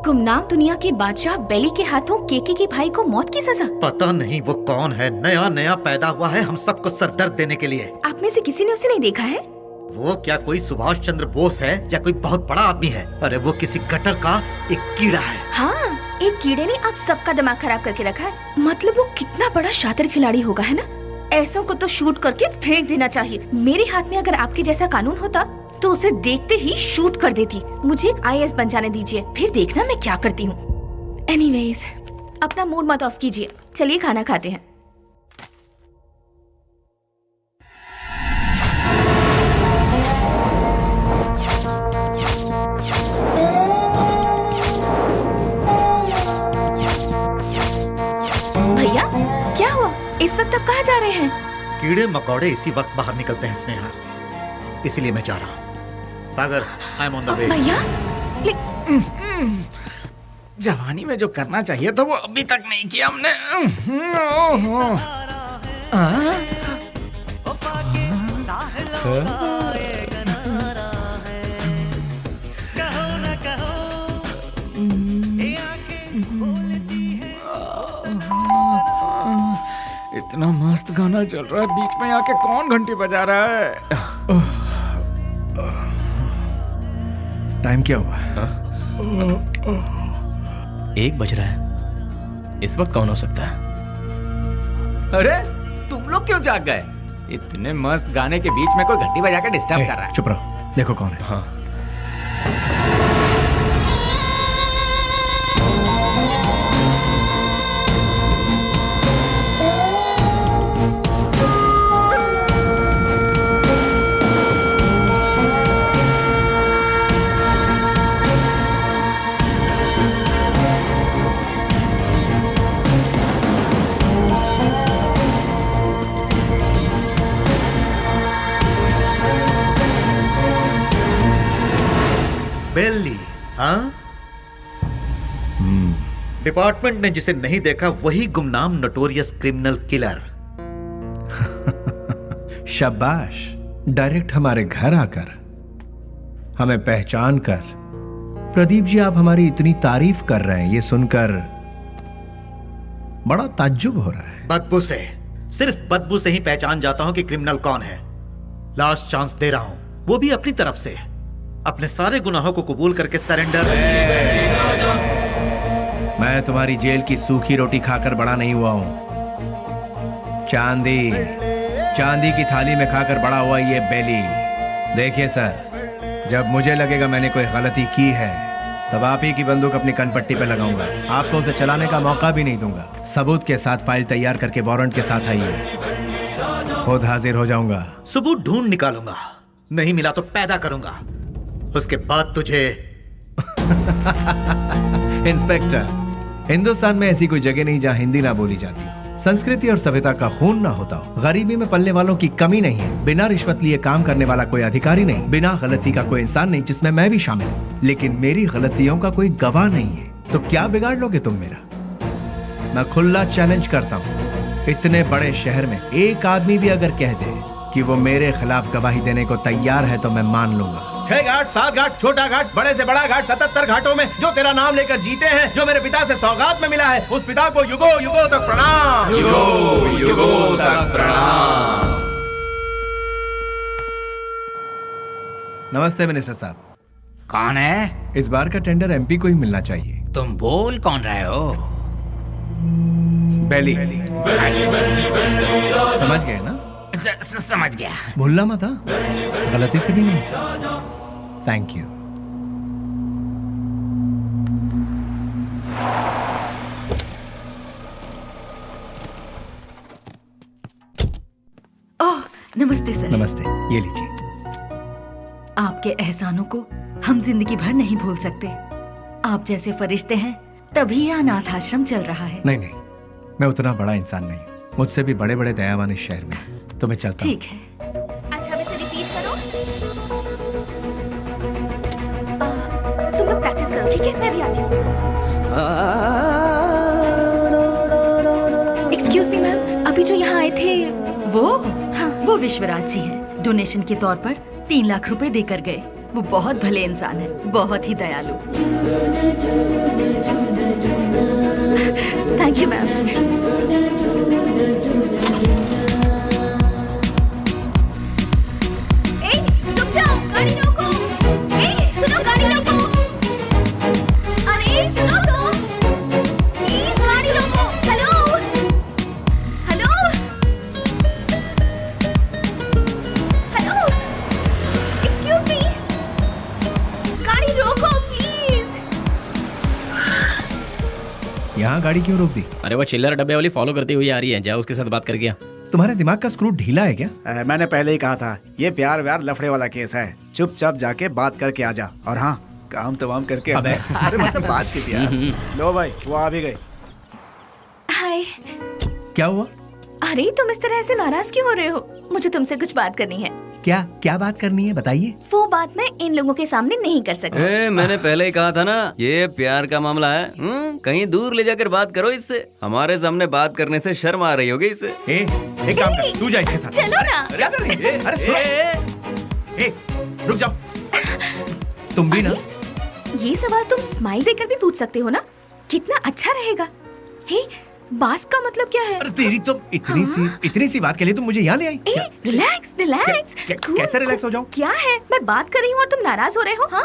गुमनाम दुनिया के बादशाह बेली के हाथों केके के भाई को मौत की सजा। पता नहीं वो कौन है, नया नया पैदा हुआ है हम सबको सरदर्द देने के लिए। आप में से किसी ने उसे नहीं देखा है? वो क्या कोई सुभाष चंद्र बोस है या कोई बहुत बड़ा आदमी है? अरे वो किसी गटर का एक कीड़ा है। हाँ, एक कीड़े ने आप सबका दिमाग खराब करके रखा है। मतलब वो कितना बड़ा शातिर खिलाड़ी होगा, है ना? ऐसों को तो शूट करके फेंक देना चाहिए। मेरे हाथ में अगर आपके जैसा कानून होता तो उसे देखते ही शूट कर देती। मुझे एक IAS बन जाने दीजिए, फिर देखना मैं क्या करती हूँ। एनीवेज, अपना मूड मत ऑफ कीजिए, चलिए खाना खाते हैं। भैया, क्या हुआ? इस वक्त आप कहाँ जा रहे हैं? कीड़े मकोड़े इसी वक्त बाहर निकलते हैं स्नेहा, इसीलिए मैं जा रहा हूँ। Sagar, I am on the way. भैया, जवानी में जो करना चाहिए था वो अभी तक नहीं किया हमने। इतना मस्त गाना चल रहा है, बीच में आके कौन घंटी बजा रहा है? टाइम क्या हुआ? 1 बज रहा है। इस वक्त कौन हो सकता है? अरे तुम लोग क्यों जाग गए? इतने मस्त गाने के बीच में कोई घंटी बजा के डिस्टर्ब कर रहा है। चुप रहो, देखो कौन है। हाँ बेली, हाँ? डिपार्टमेंट ने जिसे नहीं देखा वही गुमनाम नोटोरियस क्रिमिनल किलर। शाबाश, डायरेक्ट हमारे घर आकर हमें पहचान कर। प्रदीप जी, आप हमारी इतनी तारीफ कर रहे हैं, ये सुनकर बड़ा ताज्जुब हो रहा है। बदबू से, सिर्फ बदबू से ही पहचान जाता हूं कि क्रिमिनल कौन है। लास्ट चांस दे रहा हूं, वो भी अपनी तरफ से। अपने सारे गुनाहों को कबूल करके सरेंडर। मैं तुम्हारी जेल की सूखी रोटी खाकर बड़ा नहीं हुआ हूं। चांदी की थाली में खाकर बड़ा हुआ ये बेली। देखिए सर, जब मुझे लगेगा मैंने कोई गलती की है तब आप ही की बंदूक अपनी कनपट्टी पे लगाऊंगा। आपको उसे चलाने का मौका भी नहीं दूंगा। सबूत के साथ फाइल तैयार करके वारंट के साथ आइए, खुद हाजिर हो जाऊंगा। सबूत ढूंढ निकालूंगा, नहीं मिला तो पैदा करूंगा, उसके बाद तुझे। इंस्पेक्टर, हिंदुस्तान में ऐसी कोई जगह नहीं जहां हिंदी ना बोली जाती हो, संस्कृति और सभ्यता का खून ना होता हो, गरीबी में पलने वालों की कमी नहीं है, बिना रिश्वत लिए काम करने वाला कोई अधिकारी नहीं, बिना गलती का कोई इंसान नहीं, जिसमें मैं भी शामिल हूं। लेकिन मेरी गलतियों का कोई गवाह नहीं है, तो क्या बिगाड़ लोगे तुम मेरा? मैं खुला चैलेंज करता हूं, इतने बड़े शहर में एक आदमी भी अगर कह दे कि वो मेरे खिलाफ गवाही देने को तैयार है तो मैं मान लूंगा। 6 घाट, 7 घाट, छोटा घाट, बड़े से बड़ा घाट, 77 घाटों में जो तेरा नाम लेकर जीते हैं, जो मेरे पिता से सौगात में मिला है, उस पिता को युगो युगो तक प्रणाम। युगो युगो तक प्रणाम। नमस्ते मिनिस्टर साहब। कौन है? इस बार का टेंडर एमपी को ही मिलना चाहिए। तुम बोल कौन रहे हो? बेली। समझ गए ना? समझ गया। भूलना मत, हाँ? गलती से भी नहीं। Thank you. ओह, नमस्ते सर। नमस्ते, ये लीजिए। आपके एहसानों को हम जिंदगी भर नहीं भूल सकते। आप जैसे फरिश्ते हैं तभी यह अनाथ आश्रम चल रहा है। नहीं नहीं, मैं उतना बड़ा इंसान नहीं, मुझसे भी बड़े बड़े दयावान इस शहर में, तो मैं चलता हूं। ठीक है। अच्छा, अब इसे रिपीट करो। तुम लोग प्रैक्टिस करो, ठीक है? मैं भी आती हूँ। एक्सक्यूज मी मैम, अभी जो यहाँ आए थे वो? हाँ, वो विश्वराज जी हैं। डोनेशन के तौर पर 3 लाख रुपए देकर गए। वो बहुत भले इंसान है, बहुत ही दयालु। Thank you ma'am. यहाँ गाड़ी क्यों रोक दी? अरे वो चिल्लर डब्बे वाली फॉलो करती हुई आ रही है, जाओ उसके साथ बात करके आ। तुम्हारे दिमाग का स्क्रू ढीला है क्या? मैंने पहले ही कहा था, ये प्यार व्यार लफड़े वाला केस है। चुपचाप जाके बात करके आ जा, और हाँ, काम तमाम करके। अबे अरे मतलब बातचीत यार। लो भाई, वो आ भी गए। हाय। क्या हुआ? अरे तुम इस तरह से नाराज क्यों हो रहे हो? मुझे तुमसे कुछ बात करनी है। क्या बात करनी है, बताइए। वो बात मैं इन लोगों के सामने नहीं कर सकती। मैंने पहले ही कहा था ना, ये प्यार का मामला है। कहीं दूर ले जाकर बात करो इससे। हमारे सामने बात करने से शर्म आ रही होगी इसे। एक काम कर, तू जा इसके साथ। चलो ना। क्या कर रही है? अरे सुनो, रुक जाओ। तुम भी ना। ये सवाल तुम स्माइल देकर भी पूछ सकते हो ना? कितना अच्छा रहेगा। हे, बास का मतलब क्या है? अरे तेरी तो इतनी सी बात के लिए तुम मुझे यहाँ ले आई। रिलैक्स। कैसे रिलैक्स हो जाऊं? क्या है? मैं बात कर रही हूँ और तुम नाराज हो रहे हो? हाँ?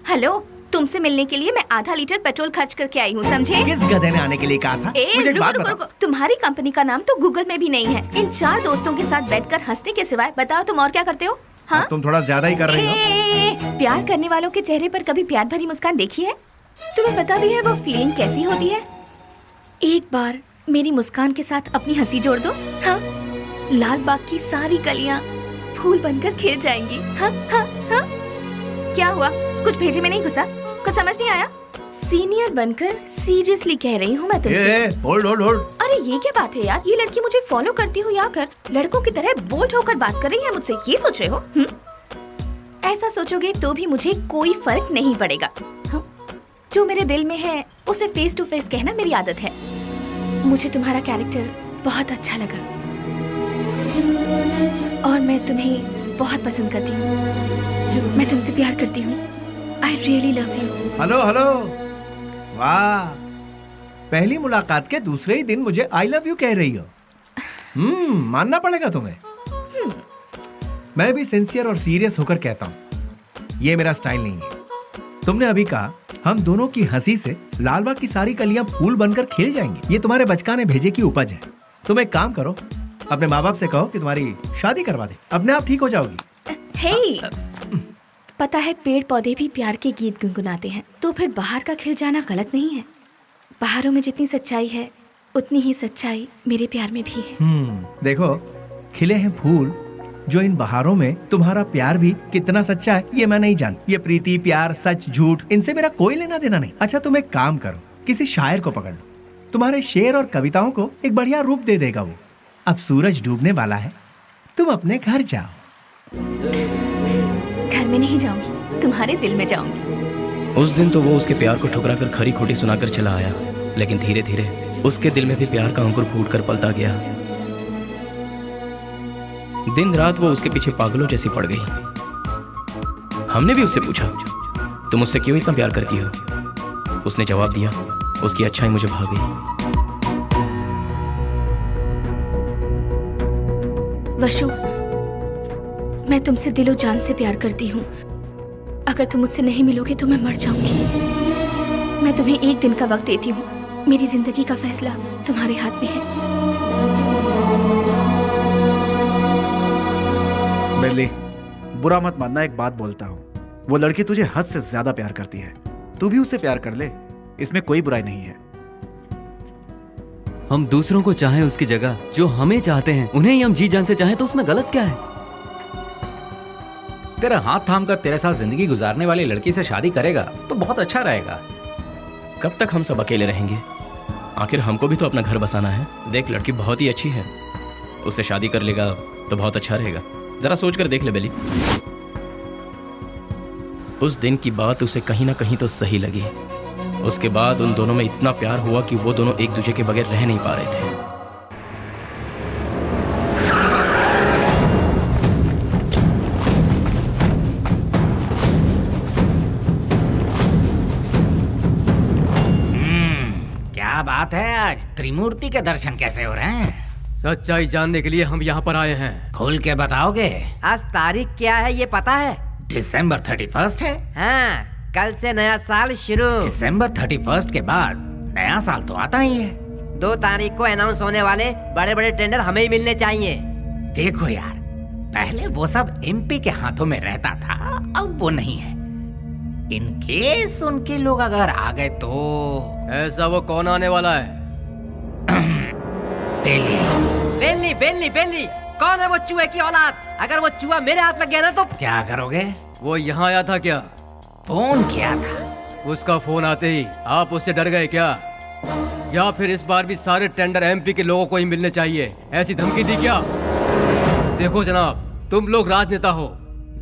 हेलो, तुमसे मिलने के लिए मैं आधा लीटर पेट्रोल खर्च करके आई हूँ, समझे? किस गधे ने आने के लिए कहा था? मुझे एक बात बताओ। रुको। तुम्हारी कंपनी का नाम तो गूगल में भी नहीं है। इन 4 दोस्तों के साथ बैठकर हंसने के सिवाय बताओ तुम और क्या करते हो? हाँ, तुम थोड़ा ज्यादा ही कर रही हो। प्यार करने वालों के चेहरे पर कभी प्यार भरी मुस्कान देखी है? तुम्हें पता भी है वो फीलिंग कैसी होती है? एक बार मेरी मुस्कान के साथ अपनी हंसी जोड़ दो। हाँ, लाल बाग की सारी कलियां फूल बनकर खिल जाएंगी। हाँ हाँ हाँ। क्या हुआ? कुछ भेजे में नहीं घुसा? कुछ समझ नहीं आया? सीनियर बनकर सीरियसली कह रही हूँ मैं तुमसे। Hold hold hold. अरे ये क्या बात है यार? ये लड़की मुझे फॉलो करती हो या कर लड़कों की तरह बोल्ड होकर बात कर रही है मुझसे, ये सोच रहे हो? ऐसा सोचोगे तो भी मुझे कोई फर्क नहीं पड़ेगा। जो मेरे दिल में है उसे फेस टू फेस कहना मेरी आदत है। मुझे तुम्हारा कैरेक्टर बहुत अच्छा लगा और मैं तुम्हें बहुत पसंद करती हूँ। मैं तुमसे प्यार करती हूँ। I really love you. Hello hello, वाह, पहली मुलाकात के दूसरे ही दिन मुझे I love you कह रही हो। मानना पड़ेगा तुम्हें। मैं भी सिंसियर और सीरियस होकर कहता हूँ, ये मेरा स्टाइल नहीं है। तुमने अभी कहा हम दोनों की हंसी से लालबाग की सारी कलियां फूल बनकर खिल जाएंगी। ये तुम्हारे बचकाने भेजे की उपज है। तुम एक काम करो, अपने माँ बाप से कहो कि तुम्हारी शादी करवा दे, अपने आप ठीक हो जाओगी। हे, पता है पेड़ पौधे भी प्यार के गीत गुनगुनाते हैं, तो फिर बाहर का खिल जाना गलत नहीं है। बाहरों में जितनी सच्चाई है उतनी ही सच्चाई मेरे प्यार में भी है। देखो, खिले हैं फूल जो इन बहारों में तुम्हारा प्यार भी कितना सच्चा है ये मैं नहीं जानती। ये प्रीति, प्यार, सच, झूठ, इनसे मेरा कोई लेना देना नहीं। अच्छा तुम एक काम करो, किसी शायर को पकड़ लो, तुम्हारे शेर और कविताओं को एक बढ़िया रूप दे देगा वो। अब सूरज डूबने वाला है, तुम अपने घर जाओ। घर में नहीं जाऊंगी, तुम्हारे दिल में जाऊंगी। उस दिन तो वो उसके प्यार को ठुकरा कर खरी खोटी सुनाकर चला आया, लेकिन धीरे धीरे उसके दिल में भी प्यार का अंकुर फूट कर पलता गया। दिन रात वो उसके पीछे पागलों जैसी पड़ गई। हमने भी उससे पूछा, तुम मुझसे क्यों इतना प्यार करती हो? उसने जवाब दिया, उसकी अच्छाई मुझे भा गई। वशु, मैं तुमसे दिलो जान से प्यार करती हूँ। अगर तुम मुझसे नहीं मिलोगे तो मैं मर जाऊंगी। मैं तुम्हें एक दिन का वक्त देती हूँ। मेरी जिंदगी का फैसला तुम्हारे हाथ में है। बेली, बुरा मत मानना, एक बात बोलता हूँ, वो लड़की तुझे हद से ज्यादा प्यार करती है। तू भी उससे प्यार कर ले, इसमें कोई बुराई नहीं है। हम दूसरों को चाहें उसकी जगह जो हमें चाहते हैं, उन्हें ही हम जी जान से चाहें तो उसमें गलत क्या है? तेरा हाथ थाम कर तेरे साथ जिंदगी गुजारने वाली लड़की से शादी करेगा तो बहुत अच्छा रहेगा। कब तक हम सब अकेले रहेंगे? आखिर हमको भी तो अपना घर बसाना है। देख, लड़की बहुत ही अच्छी है, उससे शादी कर लेगा तो बहुत अच्छा रहेगा। जरा सोच कर देख ले बेली। उस दिन की बात उसे कहीं ना कहीं तो सही लगी। उसके बाद उन दोनों में इतना प्यार हुआ कि वो दोनों एक दूसरे के बगैर रह नहीं पा रहे थे। क्या बात है, आज त्रिमूर्ति के दर्शन कैसे हो रहे हैं? सच्चाई जानने के लिए हम यहाँ पर आए हैं। खोल के बताओगे? आज तारीख क्या है ये पता है? दिसंबर 31 है। हाँ, कल से नया साल शुरू। दिसंबर 31 के बाद नया साल तो आता ही है। 2 तारीख को अनाउंस होने वाले बड़े बड़े टेंडर हमें ही मिलने चाहिए। देखो यार, पहले वो सब एमपी के हाथों में रहता था, अब वो नहीं है। इन केस उनके लोग अगर आ गए तो। ऐसा वो कौन आने वाला है? बेली बेली बेली बेली, कौन है वो चूहे की औलाद? अगर वो चूहा मेरे हाथ लग गया ना तो क्या करोगे? वो यहाँ आया था क्या? फोन किया था। उसका फोन आते ही आप उससे डर गए क्या? या फिर इस बार भी सारे टेंडर एमपी के लोगों को ही मिलने चाहिए, ऐसी धमकी दी क्या? देखो जनाब, तुम लोग राजनेता हो,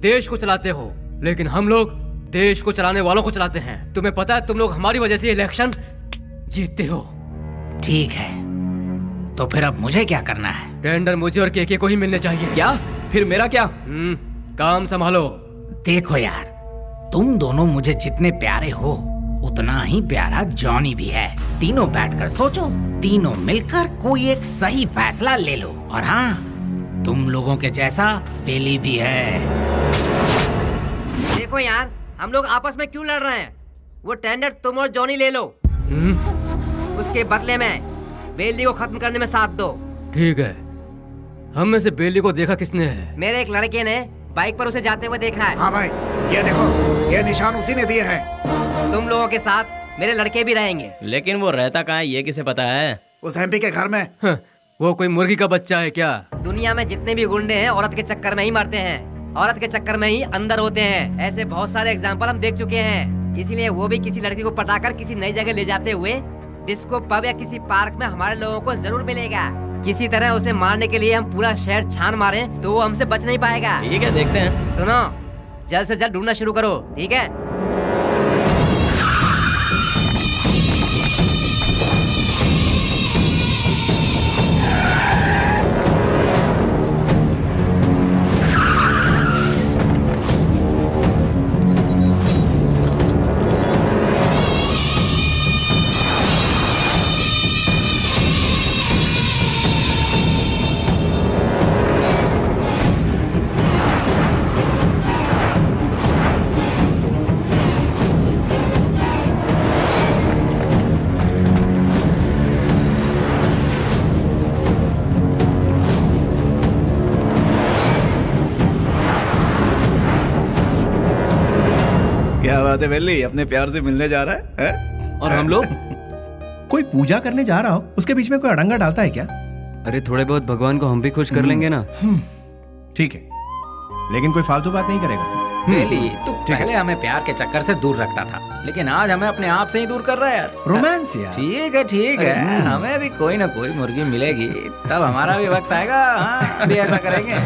देश को चलाते हो, लेकिन हम लोग देश को चलाने वालों को चलाते हैं। तुम्हें पता है तुम लोग हमारी वजह से इलेक्शन जीतते हो। ठीक है, तो फिर अब मुझे क्या करना है? टेंडर मुझे और केके को ही मिलने चाहिए। क्या? फिर मेरा क्या? काम संभालो। देखो यार, तुम दोनों मुझे जितने प्यारे हो उतना ही प्यारा जॉनी भी है। तीनों बैठकर सोचो, तीनों मिलकर कोई एक सही फैसला ले लो। और हाँ, तुम लोगों के जैसा बेली भी है। देखो यार, हम लोग आपस में क्यों लड़ रहे हैं? वो टेंडर तुम और जॉनी ले लो। उसके बदले में बेली को खत्म करने में साथ दो। ठीक है। हम में से बेली को देखा किसने है? मेरे एक लड़के ने बाइक पर उसे जाते हुए देखा है। हाँ भाई, ये देखो, ये निशान उसी ने दिए हैं। तुम लोगों के साथ मेरे लड़के भी रहेंगे। लेकिन वो रहता कहाँ है ये किसे पता है? उस एमपी के घर में। वो कोई मुर्गी का बच्चा है क्या? दुनिया में जितने भी गुंडे हैं औरत के चक्कर में ही मरते हैं, औरत के चक्कर में ही अंदर होते हैं। ऐसे बहुत सारे एग्जाम्पल हम देख चुके हैं। इसीलिए वो भी किसी लड़की को पटाकर किसी नई जगह ले जाते हुए डिस्को पब या किसी पार्क में हमारे लोगों को जरूर मिलेगा। किसी तरह उसे मारने के लिए हम पूरा शहर छान मारें तो वो हमसे बच नहीं पाएगा। ठीक है, देखते हैं। सुनो, जल्द से जल्द ढूंढना शुरू करो, ठीक है? क्या बात है बेली, अपने प्यार से मिलने जा रहा है? और हम लोग कोई पूजा करने जा रहा हो, उसके बीच में कोई अड़ंगा डालता है क्या? अरे थोड़े बहुत भगवान को हम भी खुश कर लेंगे ना। ठीक है, लेकिन कोई फालतू बात नहीं करेगा। बेली, तू पहले हमें प्यार के चक्कर से दूर रखता था, लेकिन आज हमें अपने आप से ही दूर कर रहा है यार। रोमांस यार। ठीक है, हमें भी कोई ना कोई मुर्गी मिलेगी, तब हमारा भी वक्त आएगा। हाँ, अभी ऐसा करेंगे।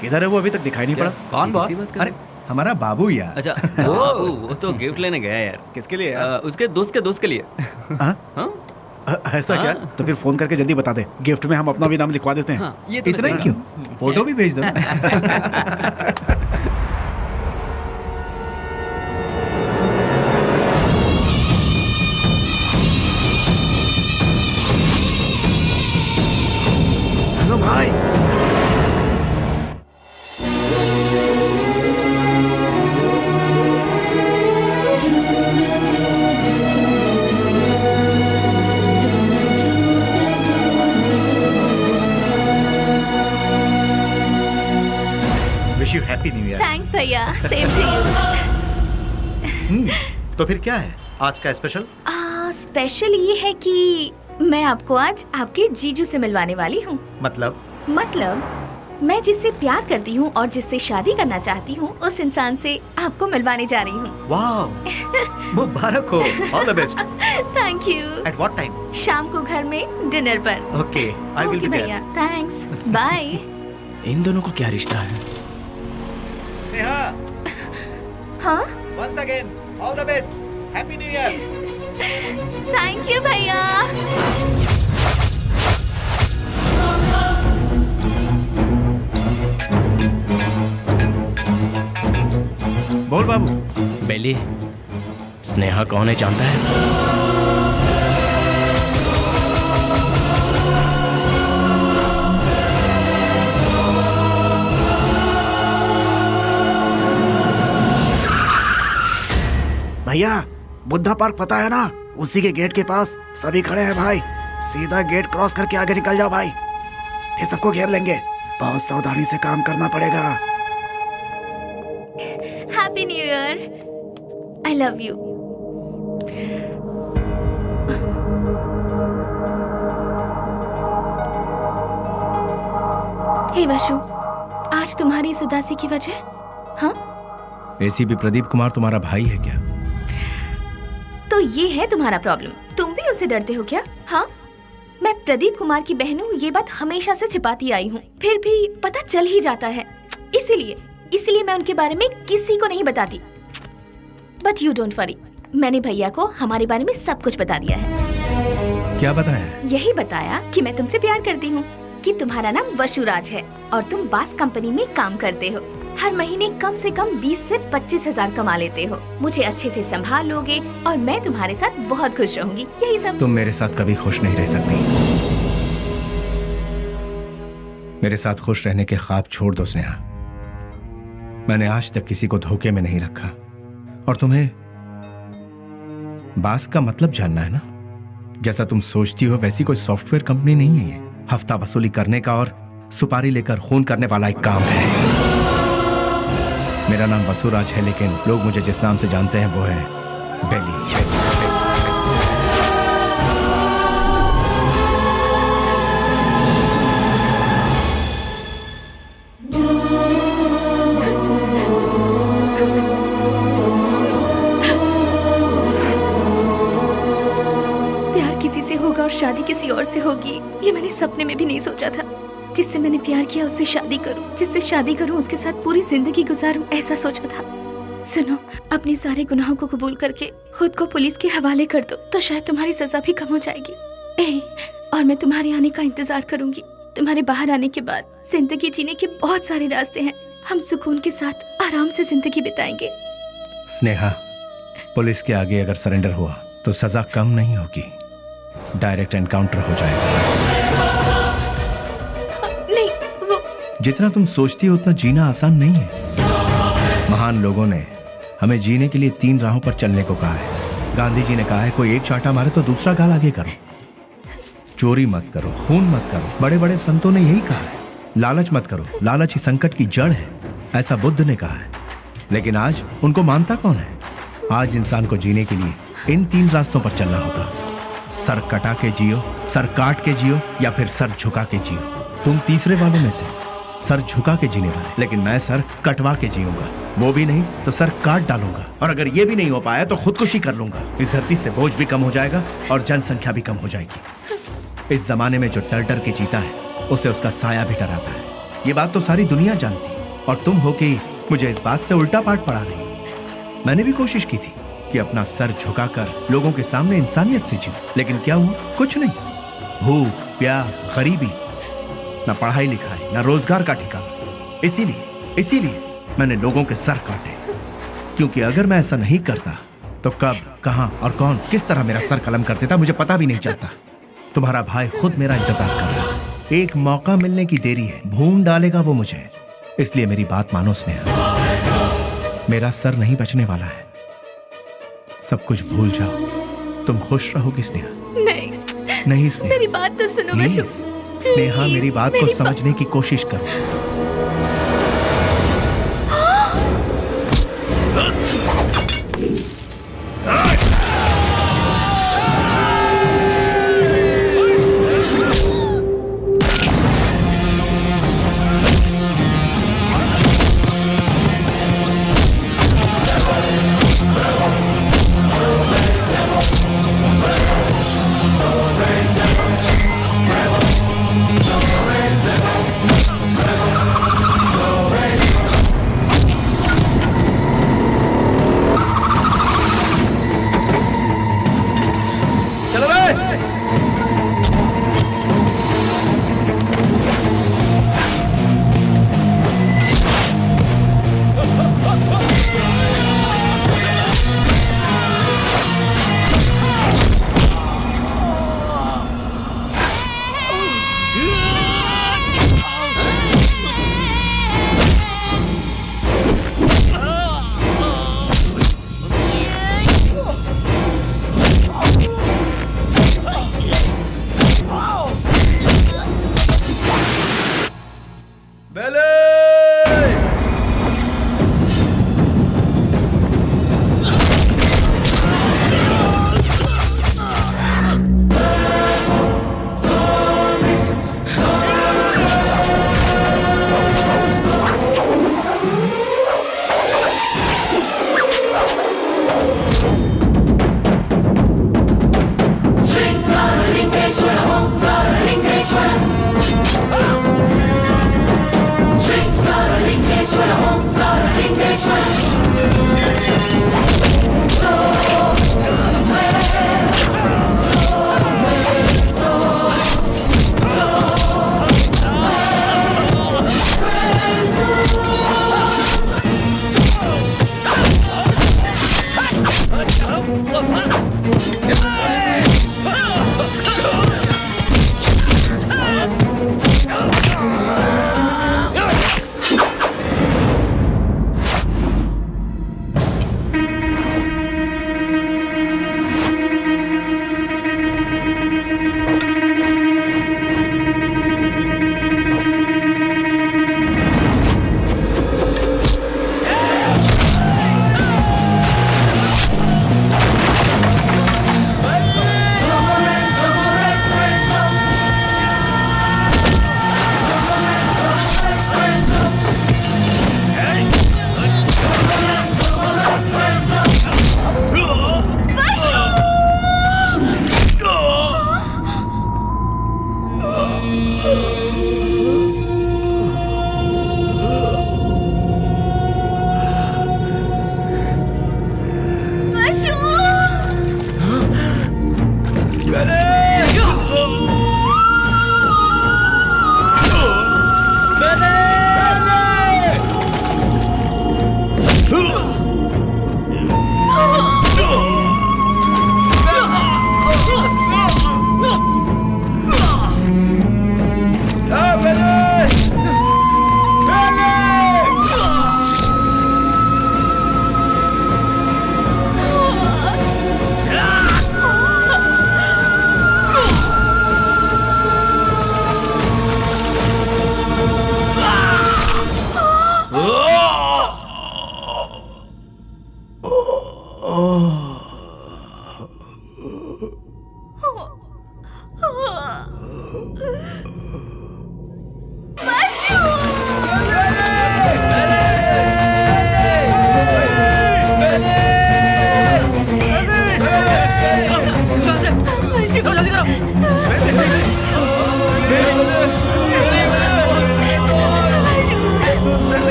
किधर है वो? अभी तक दिखाई नहीं पड़ा। कौन बॉस? अरे हमारा बाबू यार। अच्छा, वो तो गिफ्ट लेने गया यार। किसके लिए? उसके दोस्त के लिए। ऐसा क्या? तो फिर फोन करके जल्दी बता दे, गिफ्ट में हम अपना भी नाम लिखवा देते हैं। ये तो इतना ही क्यों? फोटो भी भेज दो। हेलो भाई। Wish you happy new year. Thanks भैया, सेम टू यू। तो फिर क्या है आज का स्पेशल? स्पेशल ये है कि मैं आपको आज आपके जीजू से मिलवाने वाली हूँ। मतलब मैं जिससे प्यार करती हूँ और जिससे शादी करना चाहती हूँ, उस इंसान से आपको मिलवाने जा रही हूँ। वाह, मुबारक हो। All the best. Thank you. At what time? शाम को घर में डिनर पर। Okay, I will be there. भैया, थैंक्स, बाय। इन दोनों को क्या रिश्ता है? नेहा, हाँ, once again all the best, happy new year. Thank you भैया। बोल बाबू। बेली, स्नेहा कौन है जानता है? भैया, बुद्धा पार्क पता है ना? उसी के गेट के पास सभी खड़े हैं भाई। सीधा गेट क्रॉस करके आगे निकल जाओ भाई, फिर सबको घेर लेंगे। बहुत सावधानी से काम करना पड़ेगा। Happy new year. I love you. Hey Vasu, आज तुम्हारी इस उदासी की वजह? हाँ, एसीपी प्रदीप कुमार तुम्हारा भाई है क्या? तो ये है तुम्हारा प्रॉब्लम। तुम भी उनसे डरते हो क्या? हाँ, मैं प्रदीप कुमार की बहन हूँ, ये बात हमेशा से छिपाती आई हूँ, फिर भी पता चल ही जाता है। इसीलिए मैं उनके बारे में किसी को नहीं बताती। बट यू डोंट वरी, मैंने भैया को हमारे बारे में सब कुछ बता दिया है। क्या बताया? यही बताया कि मैं तुमसे प्यार करती हूँ, कि तुम्हारा नाम वशुराज है और तुम बास कंपनी में काम करते हो। हर महीने कम से कम 20 से 25 हजार कमा लेते हो। मुझे अच्छे से संभाल लोगे और मैं तुम्हारे साथ बहुत खुश रहूंगी। यही सब। तुम मेरे साथ कभी खुश नहीं रह सकती। मेरे साथ खुश रहने के ख्वाब छोड़ दो स्नेहा। मैंने आज तक किसी को धोखे में नहीं रखा। और तुम्हें बास का मतलब जानना है ना? जैसा तुम सोचती हो वैसी कोई सॉफ्टवेयर कंपनी नहीं है ये। हफ्ता वसूली करने का और सुपारी लेकर खून करने वाला एक काम है। मेरा नाम वसुराज है, लेकिन लोग मुझे जिस नाम से जानते हैं वो है बेली। प्यार किसी से होगा और शादी किसी और से होगी, ये मैंने सपने में भी नहीं सोचा था। जिससे मैंने प्यार किया उससे शादी करूं, जिससे शादी करूं उसके साथ पूरी जिंदगी गुजारूं, ऐसा सोचा था। सुनो, अपने सारे गुनाहों को कबूल करके खुद को पुलिस के हवाले कर दो तो शायद तुम्हारी सजा भी कम हो जाएगी। और मैं तुम्हारे आने का इंतजार करूंगी। तुम्हारे बाहर आने के बाद जिंदगी जीने के बहुत सारे रास्ते हैं। हम सुकून के साथ आराम से जिंदगी बिताएंगे। स्नेहा, पुलिस के आगे अगर सरेंडर हुआ तो सजा कम नहीं होगी, डायरेक्ट एनकाउंटर हो जाएगा। नहीं, वो जितना तुम सोचती हो उतना जीना आसान नहीं है। महान लोगों ने हमें जीने के लिए 3 राहों पर चलने को कहा है। गांधी जी ने कहा है कोई एक चांटा मारे तो दूसरा गाल आगे करो, चोरी मत करो, खून मत करो। बड़े बड़े संतों ने यही कहा है। लालच मत करो, लालच ही संकट की जड़ है, ऐसा बुद्ध ने कहा है। लेकिन आज उनको मानता कौन है? आज इंसान को जीने के लिए इन 3 रास्तों पर चलना होगा। सर कटा के जियो, सर काट के जियो, या फिर सर झुका के जियो। तुम तीसरे वालों में से सर झुका के जीने वाले, लेकिन मैं सर कटवा के जीऊंगा। वो भी नहीं तो सर काट डालूंगा, और अगर ये भी नहीं हो पाया तो खुदकुशी कर लूंगा। इस धरती से बोझ भी कम हो जाएगा और जनसंख्या भी कम हो जाएगी। इस जमाने में जो डर डर के जीता है उसे उसका साया भी डराता है। ये बात तो सारी दुनिया जानती है, और तुम हो कि मुझे इस बात से उल्टा पाठ पढ़ा रही। मैंने भी कोशिश की थी कि अपना सर झुकाकर लोगों के सामने इंसानियत से जीऊं, लेकिन क्या हुआ? कुछ नहीं। भूख, प्यास, गरीबी, ना पढ़ाई लिखाई, ना रोजगार का ठिकाना। इसीलिए मैंने लोगों के सर काटे, क्योंकि अगर मैं ऐसा नहीं करता तो कब, कहां और कौन किस तरह मेरा सर कलम कर देता मुझे पता भी नहीं चलता। तुम्हारा भाई खुद मेरा इंतजार कर रहा है। एक मौका मिलने की देरी है, भून डालेगा वो मुझे। इसलिए मेरी बात मानो स्नेहा, मेरा सर नहीं बचने वाला है। सब कुछ भूल जाओ, तुम खुश रहोगी स्नेहा। नहीं स्नेहा, मेरी बात तो सुनो। मैं स्नेहा, मेरी बात को समझने की कोशिश करो।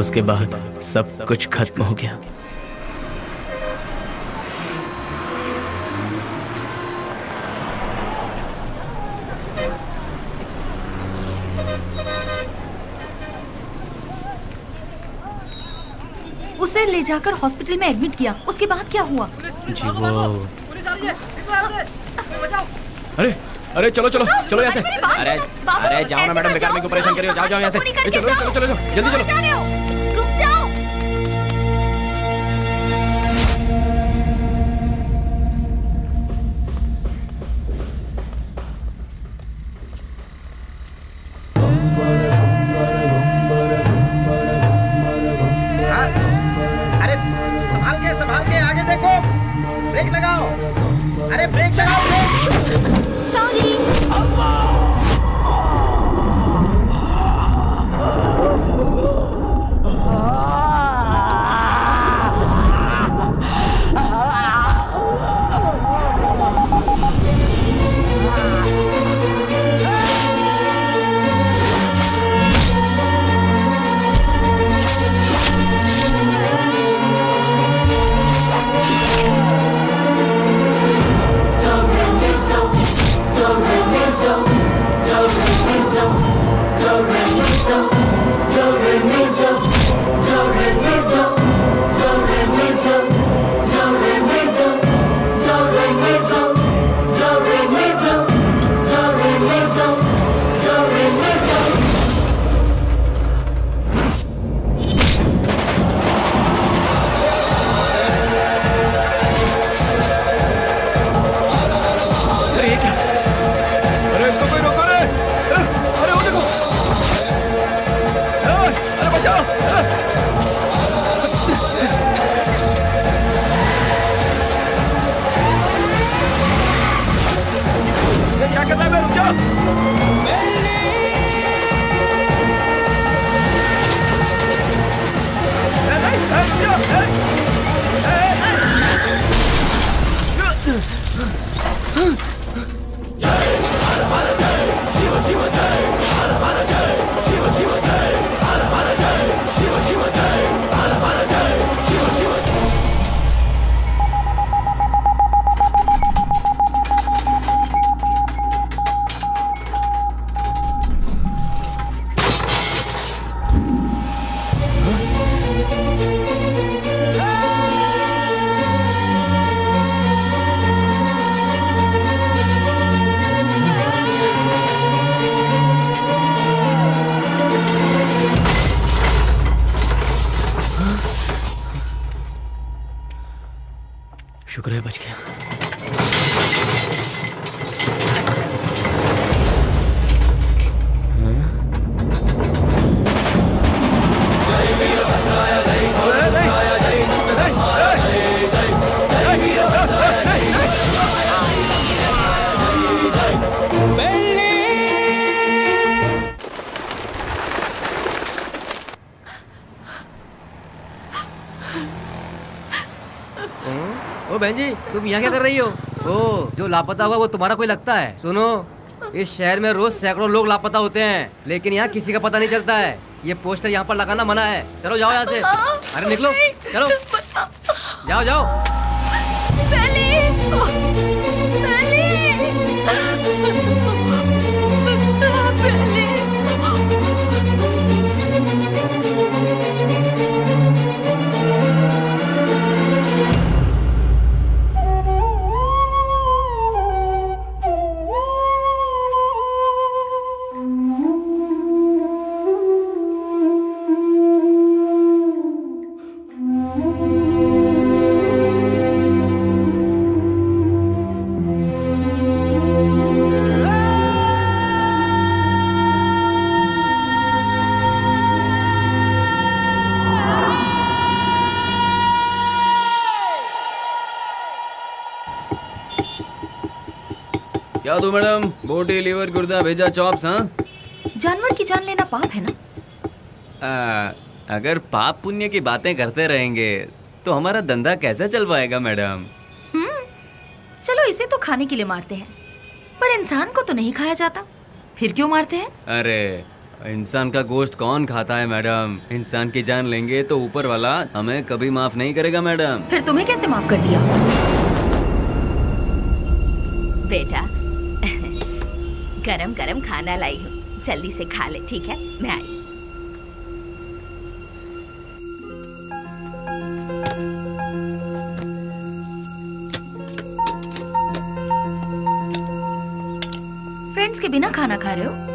उसके बाद सब कुछ खत्म हो गया। उसे ले जाकर हॉस्पिटल में एडमिट किया, उसके बाद क्या हुआ? जी वो अरे अरे चलो चलो चलो यहाँ से। अरे अरे जाओ ना मैडम, बेकार में क्यों परेशान कर रही हो? जाओ जाओ यहाँ से। चलो चलो चलो जल्दी चलो। रुक जाओ। अरे संभाल के आगे देखो, ब्रेक लगाओ। अरे ब्रेक लगाओ, ब्रेक। सॉरी। शुक्र है बच गया। ओ बहन जी, तुम यहाँ क्या कर रही हो? ओ, जो लापता हुआ वो तुम्हारा कोई लगता है? सुनो, इस शहर में रोज सैकड़ों लोग लापता होते हैं, लेकिन यहाँ किसी का पता नहीं चलता है। ये पोस्टर यहाँ पर लगाना मना है। चलो जाओ यहाँ से। अरे निकलो, चलो जाओ जाओ। क्या दो मैडम? बोटी, लीवर, गुर्दा, भेजा, चॉप्स। हाँ, जानवर की जान लेना पाप है ना? अगर पाप पुण्य की बातें करते रहेंगे तो हमारा धंधा कैसे चल पाएगा मैडम? चलो इसे तो खाने के लिए मारते हैं, पर इंसान को तो नहीं खाया जाता। फिर क्यों मारते हैं? अरे इंसान का गोश्त कौन खाता है मैडम? इंसान की जान लेंगे तो ऊपर वाला हमें कभी माफ नहीं करेगा मैडम। फिर तुम्हें कैसे माफ कर दिया? बेटा गरम गरम खाना लाई हूँ, जल्दी से खा ले, ठीक है? मैं आई। फ्रेंड्स के बिना खाना खा रहे हो?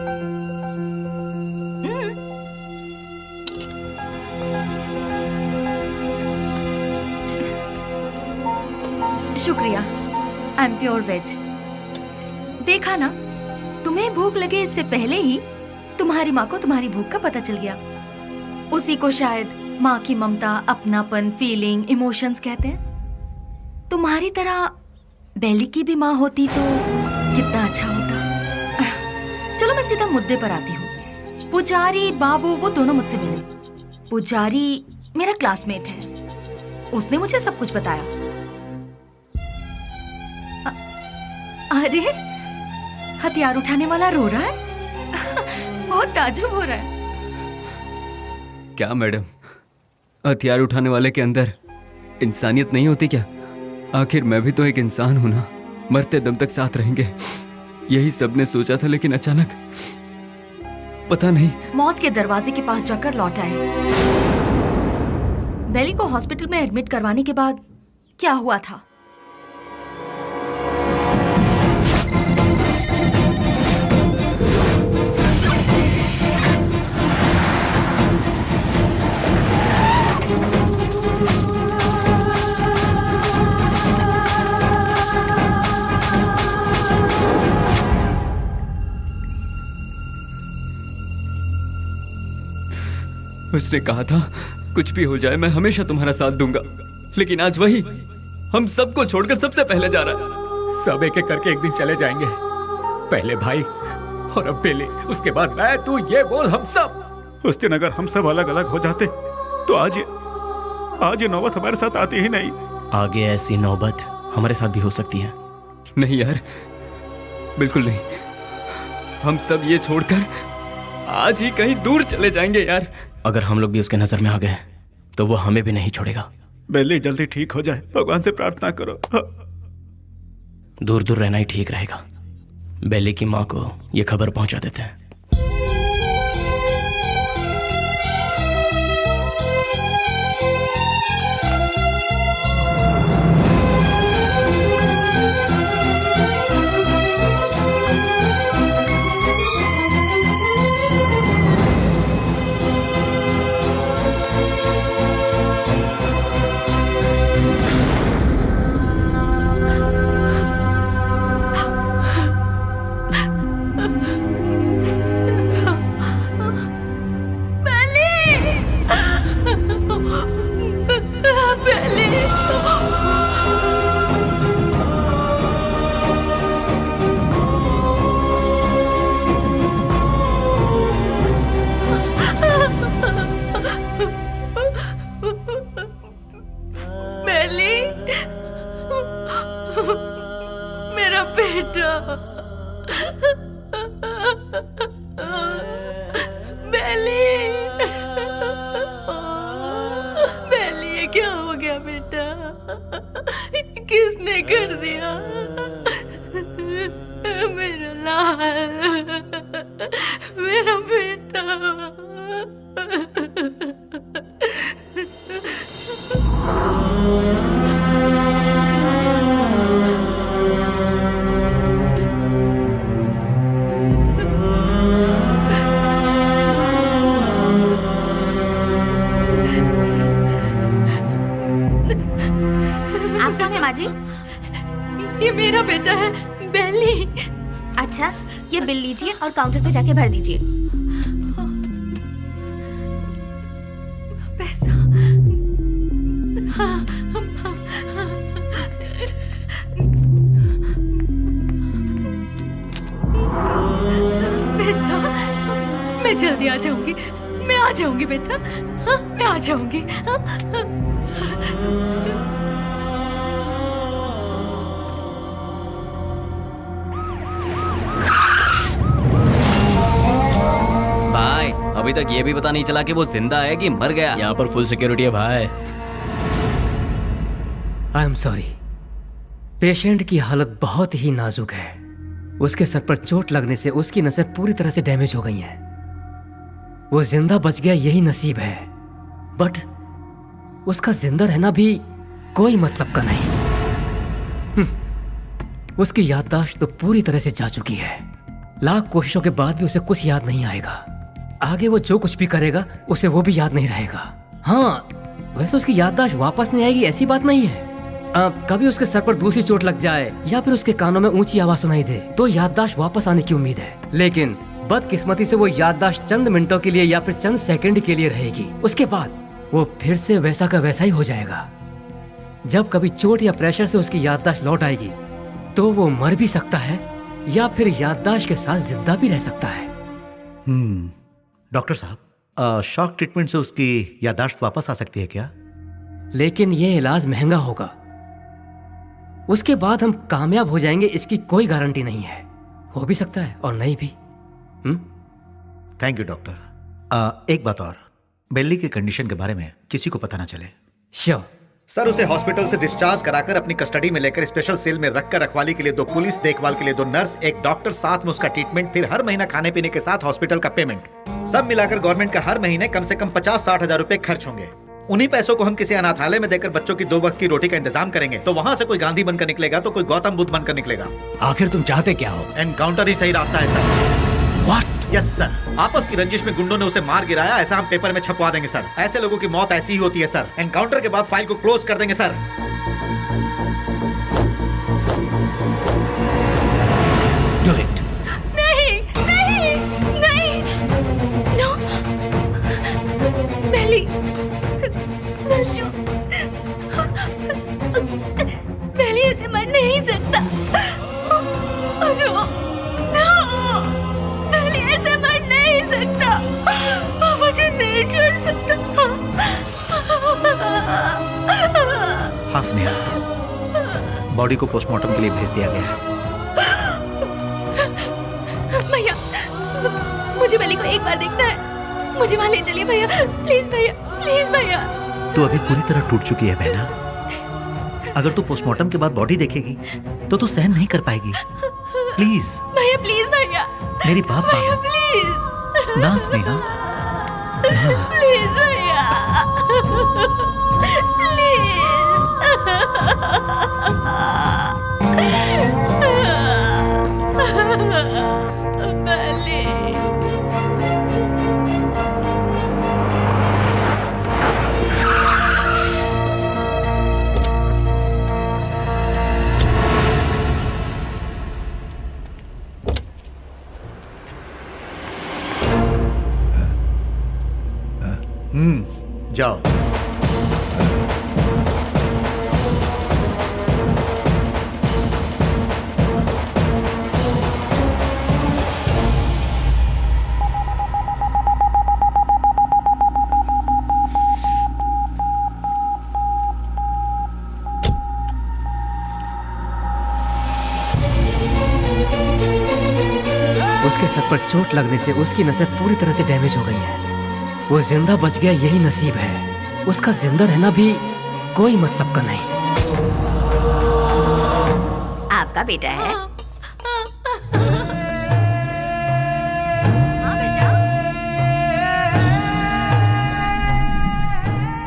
शुक्रिया। I am pure veg. देखा ना, तुम्हें भूख लगे इससे पहले ही तुम्हारी माँ को तुम्हारी भूख का पता चल गया। उसी को शायद माँ की ममता, अपनापन, फीलिंग, इमोशंस कहते हैं। तुम्हारी तरह बेली की भी माँ होती तो कितना अच्छा होता। चलो मैं सीधा मुद्दे पर आती हूँ। पुजारी बाबू वो दोनों मुझसे मिले। पुजारी मेरा क्लासमेट है, उसने मुझे सब कुछ बताया। अरे हथियार उठाने वाला रो रहा है। बहुत ताज्जुब हो रहा है। क्या मैडम, हथियार उठाने वाले के अंदर इंसानियत नहीं होती क्या? आखिर मैं भी तो एक इंसान हूं ना। मरते दम तक साथ रहेंगे, यही सबने सोचा था, लेकिन अचानक पता नहीं। मौत के दरवाजे के पास जाकर लौट आए। बेली को हॉस्पिटल में एडमिट करवाने के बाद क्या हुआ था? उसने कहा था कुछ भी हो जाए मैं हमेशा तुम्हारा साथ दूंगा, लेकिन आज वही हम सबको छोड़कर सबसे पहले जा रहा है। सब एक एक करके एक दिन चले जाएंगे। पहले भाई और अब बेली, उसके बाद मैं, तू, ये बोल हम सब। उस दिन अगर हम सब अलग अलग हो जाते तो आज ये नौबत हमारे साथ आती ही नहीं। आगे ऐसी नौबत हमारे साथ भी हो सकती है। नहीं यार, बिल्कुल नहीं। हम सब ये छोड़कर आज ही कहीं दूर चले जाएंगे यार। अगर हम लोग भी उसके नजर में आ गए तो वो हमें भी नहीं छोड़ेगा। बेली जल्दी ठीक हो जाए, भगवान से प्रार्थना करो। दूर दूर रहना ही ठीक रहेगा। बेली की माँ को ये खबर पहुंचा देते हैं। मेरा बेटा, बेली, बेली, ये क्या हो गया बेटा? किसने कर दिया? मेरा लाल, मेरा बेटा। ये मेरा बेटा है, बेली। अच्छा, ये बिल लीजिए और काउंटर पे जाके भर दीजिए। पैसा। बेटा, मैं जल्दी आ जाऊंगी। मैं आ जाऊंगी बेटा। मैं आ जाऊंगी। बाय। अभी तक ये भी पता नहीं चला कि वो जिंदा है कि मर गया। यहाँ पर फुल सिक्योरिटी है भाई। आई एम सॉरी, पेशेंट की हालत बहुत ही नाजुक है। उसके सर पर चोट लगने से उसकी नसें पूरी तरह से डैमेज हो गई हैं। वो जिंदा बच गया यही नसीब है, बट उसका जिंदा रहना भी कोई मतलब का नहीं। उसकी याददाश्त तो पूरी तरह से जा चुकी है। लाख कोशिशों के बाद भी उसे कुछ याद नहीं आएगा। आगे वो जो कुछ भी करेगा उसे वो भी याद नहीं रहेगा। हाँ, वैसे उसकी याददाश्त वापस नहीं आएगी ऐसी बात नहीं है। कभी उसके सर पर दूसरी चोट लग जाए या फिर उसके कानों में ऊंची आवाज सुनाई दे तो याददाश्त वापस आने की उम्मीद है, लेकिन बदकिस्मती से वो याददाश्त चंद मिनटों के लिए या फिर चंद सेकंड के लिए रहेगी। उसके बाद वो फिर से वैसा का वैसा ही हो जाएगा। जब कभी चोट या प्रेशर से उसकी याददाश्त लौट आएगी तो वो मर भी सकता है या फिर याददाश्त के साथ जिंदा भी रह सकता है। डॉक्टर साहब, शॉक ट्रीटमेंट से उसकी याददाश्त वापस आ सकती है क्या? लेकिन ये इलाज महंगा होगा। उसके बाद हम कामयाब हो जाएंगे इसकी कोई गारंटी नहीं है। हो भी सकता है और नहीं भी। Thank you doctor. एक बात और, बेली की कंडीशन के बारे में किसी को पता ना चले। श्योर सर, उसे हॉस्पिटल से डिस्चार्ज कराकर अपनी कस्टडी में लेकर स्पेशल सेल में रखकर रखवाली के लिए 2 पुलिस, देखभाल के लिए 2 नर्स, एक डॉक्टर, साथ में उसका ट्रीटमेंट, फिर हर महीना खाने पीने के साथ हॉस्पिटल का पेमेंट, सब मिलाकर गवर्नमेंट का हर महीने कम से कम 50-60 हजार रुपए खर्च होंगे। उन्हीं पैसों को हम किसी अनाथालय में देकर बच्चों की 2 वक्त की रोटी का इंतजाम करेंगे तो वहाँ से कोई गांधी बनकर निकलेगा तो कोई गौतम बुद्ध बनकर निकलेगा। आखिर तुम चाहते क्या हो? एनकाउंटर ही सही रास्ता है सर। व्हाट? यस सर, आपस की रंजिश में गुंडों ने उसे मार गिराया, ऐसा हम पेपर में छपवा देंगे सर। ऐसे लोगों की मौत ऐसी ही होती है सर। एनकाउंटर के बाद फाइल को क्लोज कर देंगे सर। Do it. नहीं नहीं नहीं, नो बेली, बेली ऐसे मर नहीं सकता। बेली ऐसे मर नहीं सकता। मुझे नहीं छोड़ सकता। हाँ स्नेहा, बॉडी को पोस्टमार्टम के लिए भेज दिया गया है। भैया, मुझे बेली को एक बार देखना है। मुझे वहाँ ले चलिए भैया, प्लीज भैया, प्लीज भैया। तू अभी पूरी तरह टूट चुकी है बहना। अगर तू पोस्टमार्टम के बाद बॉडी देखेगी तो तू सहन नहीं कर पाएगी। प्लीज भैया, प्लीज भैया, मेरी बात भैया मानो प्लीज ना स्नेहा, ना। प्लीज भैया, जाओ। उसके सर पर चोट लगने से उसकी नसें पूरी तरह से डैमेज हो गई हैं। वो जिंदा बच गया यही नसीब है। उसका जिंदा रहना भी कोई मतलब का नहीं। आपका बेटा है?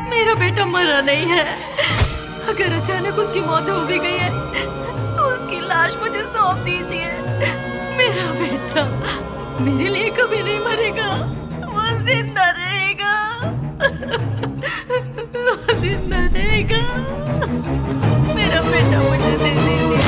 मेरा बेटा मरा नहीं है। अगर अचानक उसकी मौत हो भी गई है तो उसकी लाश मुझे सौंप दीजिए। मेरा बेटा मेरे लिए कभी नहीं मरेगा, वो जिंदा रहेगा, वो जिंदा रहेगा। मेरा बेटा मुझे दे दीजिए।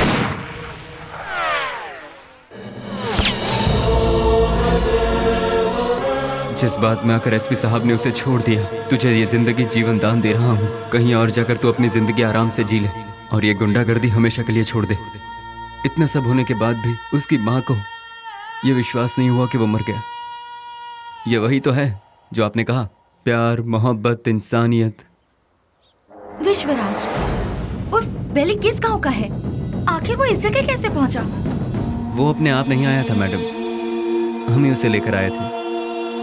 जिस बात में आकर एसपी साहब ने उसे छोड़ दिया, तुझे ये जिंदगी जीवन दान दे रहा हूँ। कहीं और जाकर तू अपनी जिंदगी आराम से जी ले और ये गुंडागर्दी हमेशा के लिए छोड़ दे। इतना सब होने के बाद भी उसकी माँ को ये विश्वास नहीं हुआ कि वो मर गया। ये वही तो है जो आपने कहा, प्यार, मोहब्बत, इंसानियत। विश्वराज और बेली किस गांव का है? आखिर वो इस जगह कैसे पहुंचा? वो अपने आप नहीं आया था मैडम, हम ही उसे लेकर आए थे।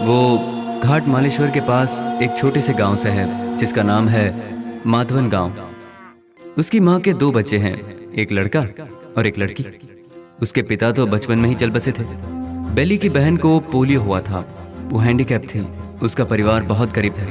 वो घाट मालेश्वर के पास एक छोटे से गांव से है जिसका नाम है माधवन गांव। उसकी माँ के 2 बच्चे हैं, एक लड़का और एक लड़की। उसके पिता तो बचपन में ही चल बसे थे। बेली की बहन को पोलियो हुआ था, वो हैंडीकैप थी। उसका परिवार बहुत गरीब है।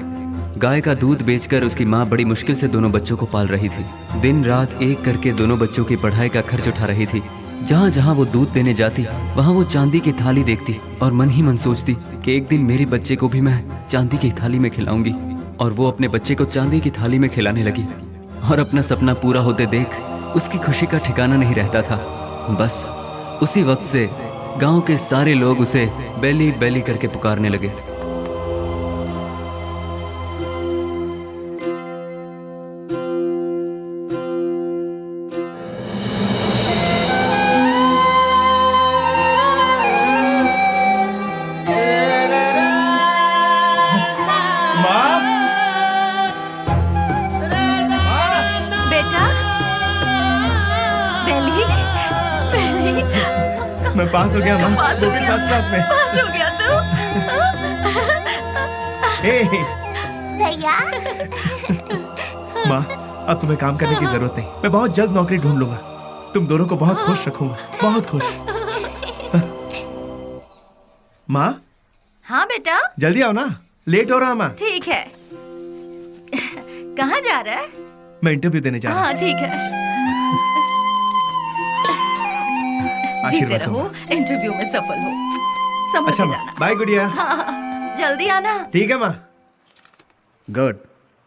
गाय का दूध बेचकर उसकी माँ बड़ी मुश्किल से दोनों बच्चों को पाल रही थी। दिन रात एक करके दोनों बच्चों की पढ़ाई का खर्च उठा रही थी। जहाँ जहाँ वो दूध देने जाती वहाँ वो चांदी की थाली देखती और मन ही मन सोचती कि एक दिन मेरे बच्चे को भी मैं चांदी की थाली में खिलाऊंगी। और वो अपने बच्चे को चांदी की थाली में खिलाने लगी और अपना सपना पूरा होते देख उसकी खुशी का ठिकाना नहीं रहता था। बस उसी वक्त से गांव के सारे लोग उसे बेली बेली करके पुकारने लगे। मैं पास हो गया माँ, वो भी फर्स्ट क्लास में। पास हो गया तू? भैया माँ, अब तुम्हें काम करने की जरूरत नहीं। मैं बहुत जल्द नौकरी ढूंढ लूंगा। तुम दोनों को बहुत खुश रखूंगा, बहुत खुश। माँ हाँ बेटा, जल्दी आओ ना, लेट हो रहा माँ। ठीक है। कहाँ जा रहा है? मैं इंटरव्यू देने जा रहा हूँ। हाँ ठीक है। जीते आशीर्वाद रहो, दूंगा। इंटरव्यू में सफल हो। समझ अच्छा के माँ, जाना। बाय गुड़िया। हाँ, जल्दी आना। ठीक है माँ। Good,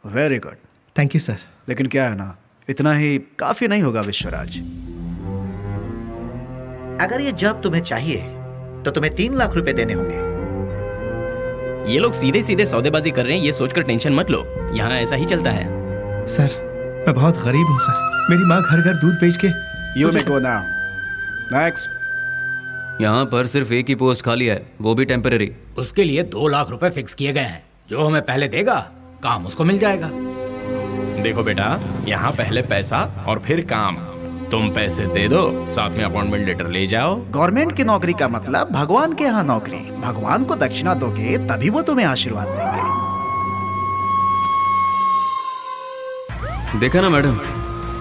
very good. Thank you sir. लेकिन क्या है ना, इतना ही काफी नहीं होगा विश्वराज। अगर ये जॉब तुम्हें चाहिए तो तुम्हें 3 लाख रुपए देने होंगे। ये लोग सीधे सीधे सौदेबाजी कर रहे हैं, ये सोचकर टेंशन मत लो। यहाँ ऐसा ही चलता है। सर मैं बहुत गरीब हूँ सर। मेरी माँ घर घर दूध बेच के। You may go now. Next. यहाँ पर सिर्फ एक ही पोस्ट खाली है, वो भी टेम्पररी। उसके लिए 2 लाख रुपए फिक्स किए गए हैं। जो हमें पहले देगा काम उसको मिल जाएगा। देखो बेटा, यहाँ पहले पैसा और फिर काम। तुम पैसे दे दो, साथ में अपॉइंटमेंट लेटर ले जाओ। गवर्नमेंट की नौकरी का मतलब भगवान के यहाँ नौकरी। भगवान को दक्षिणा दोगे तभी वो तुम्हें आशीर्वाद देंगे। देखा ना मैडम,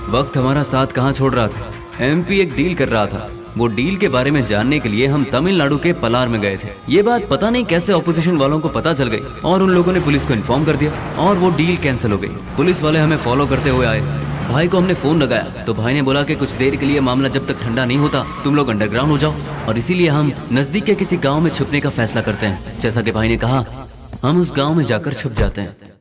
वक्त हमारा साथ कहाँ छोड़ रहा था। एमपी एक डील कर रहा था। वो डील के बारे में जानने के लिए हम तमिलनाडु के पलार में गए थे। ये बात पता नहीं कैसे ऑपोजिशन वालों को पता चल गई और उन लोगों ने पुलिस को इन्फॉर्म कर दिया और वो डील कैंसिल हो गई। पुलिस वाले हमें फॉलो करते हुए आए। भाई को हमने फोन लगाया तो भाई ने बोला कि कुछ देर के लिए मामला जब तक ठंडा नहीं होता तुम लोग अंडरग्राउंड हो जाओ। और इसीलिए हम नजदीक के किसी गाँव में छुपने का फैसला करते हैं। जैसा कि भाई ने कहा, हम उस गाँव में जाकर छुप जाते हैं।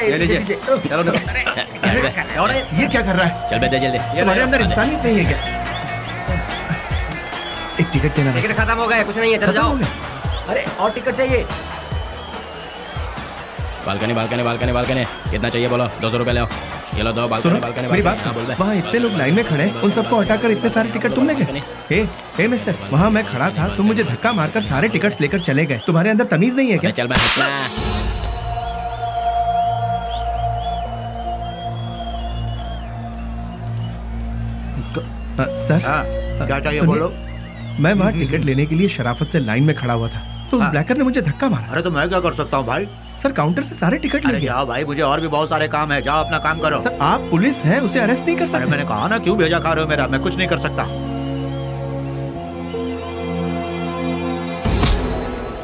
ले लीजिए। चलो ये क्या कर रहा है? चल बेटा जल्दी। तुम्हारे अंदर इंसानियत नहीं है क्या? एक टिकट देना। टिकट खत्म हो गया, कुछ नहीं है, चलो जाओ। अरे और टिकट चाहिए। बालकनी बालकनी बालकनी बालकनी कितना चाहिए बोलो? 200 रुपए ले आओ। ये लो दो बालकनी बालकनी। मेरी बात सुनो, वहाँ इतने लोग लाइन में खड़े हैं, उन सबको हटाकर इतने सारे टिकट तुमने गए? हे मिस्टर, वहाँ मैं खड़ा था, तुम मुझे धक्का मारकर सारे टिकट्स लेकर चले गए। तुम्हारे अंदर तमीज नहीं है क्या? चल मैं सर क्या चाहिए बोलो? मैं वहाँ टिकट लेने के लिए शराफत से लाइन में खड़ा हुआ था तो उस ब्लैकर ने मुझे धक्का मारा। अरे तो मैं क्या कर सकता हूँ भाई? सर काउंटर से सारे टिकट ले गया। जाओ भाई, मुझे और भी बहुत सारे काम है, जाओ अपना काम करो। सर आप पुलिस हैं, उसे अरेस्ट नहीं कर सकते। मैंने कहा ना, क्यों भेजा खा रहे हो मेरा? मैं कुछ नहीं कर सकता।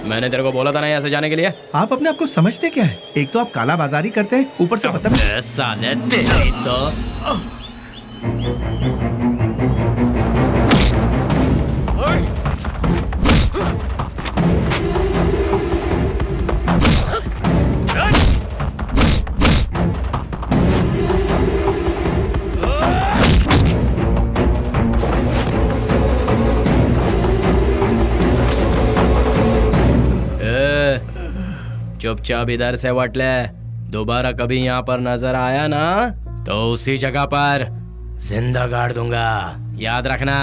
मैंने तेरे को बोला था ना यहाँ से जाने के लिए। आप अपने आप को समझते क्या है? एक तो आप काला बाजारी करते हैं, ऊपर से बदतमीज। साले तेरी तो चुपचाप इधर से वट ले। दोबारा कभी यहाँ पर नजर आया ना तो उसी जगह पर जिंदा गाड़ दूंगा, याद रखना।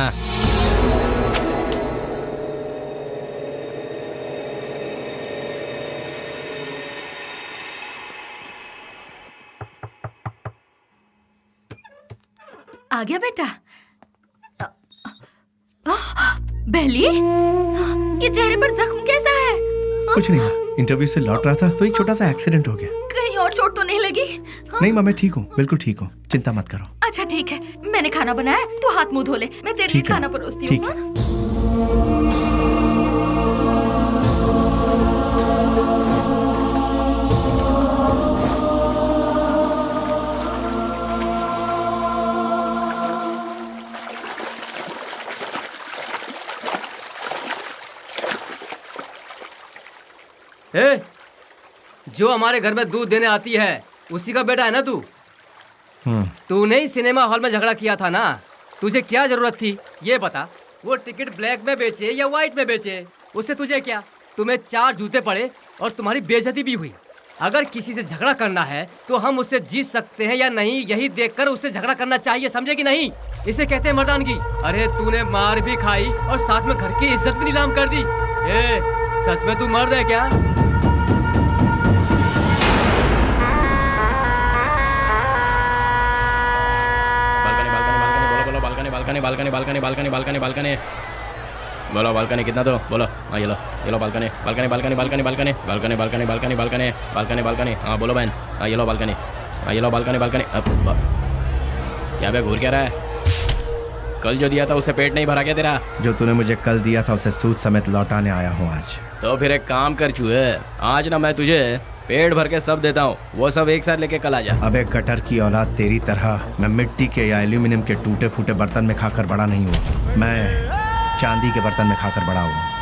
आ गया बेटा। बेली, ये चेहरे पर जख्म कैसा है? कुछ नहीं माँ, इंटरव्यू से लौट रहा था तो एक छोटा सा एक्सीडेंट हो गया। कहीं और चोट तो नहीं लगी? नहीं माँ, मैं ठीक हूँ, बिल्कुल ठीक हूँ, चिंता मत करो। अच्छा ठीक है, मैंने खाना बनाया, तू हाथ मुंह धो ले, मैं तेरे लिए ठीक है, खाना परोसती ठीक हूँ। ए, जो हमारे घर में दूध देने आती है उसी का बेटा है ना तू? तूने ही सिनेमा हॉल में झगड़ा किया था ना, तुझे क्या जरूरत थी ये बता? वो टिकट ब्लैक में बेचे या व्हाइट में बेचे, उससे तुझे क्या? तुम्हें 4 जूते पड़े और तुम्हारी बेइज्जती भी हुई। अगर किसी से झगड़ा करना है तो हम उससे जीत सकते हैं या नहीं, यही देखकर उससे झगड़ा करना चाहिए, समझे कि नहीं? इसे कहते हैं मर्दानगी। अरे तूने मार भी खाई और साथ में घर की इज्जत भी नीलाम कर दी। ए, सच में तू मर्द है क्या? Balcony balcony balcony balcony balcony balcony बोलो, बालकनी कितना दो बोलो? हाँ ये लो balcony balcony balcony balcony balcony balcony balcony balcony balcony balcony balcony हाँ बोलो बहन। हाँ ये लो बालकनी, हाँ ये लो बालकनी बालकनी। क्या बे घूर क्या रहा है? कल जो दिया था उससे पेट नहीं भरा क्या तेरा? जो तूने मुझे कल दिया था उसे सूद समेत लौटाने आया हूँ आज। तो फिर एक काम कर चूहे, आज ना मैं तुझे पेट भर के सब देता हूँ, वो सब एक साथ लेके कल आ जा। अबे गटर की औलाद, तेरी तरह मैं मिट्टी के या एल्यूमिनियम के टूटे फूटे बर्तन में खाकर बड़ा नहीं हुआ, मैं चांदी के बर्तन में खाकर बड़ा हुआ।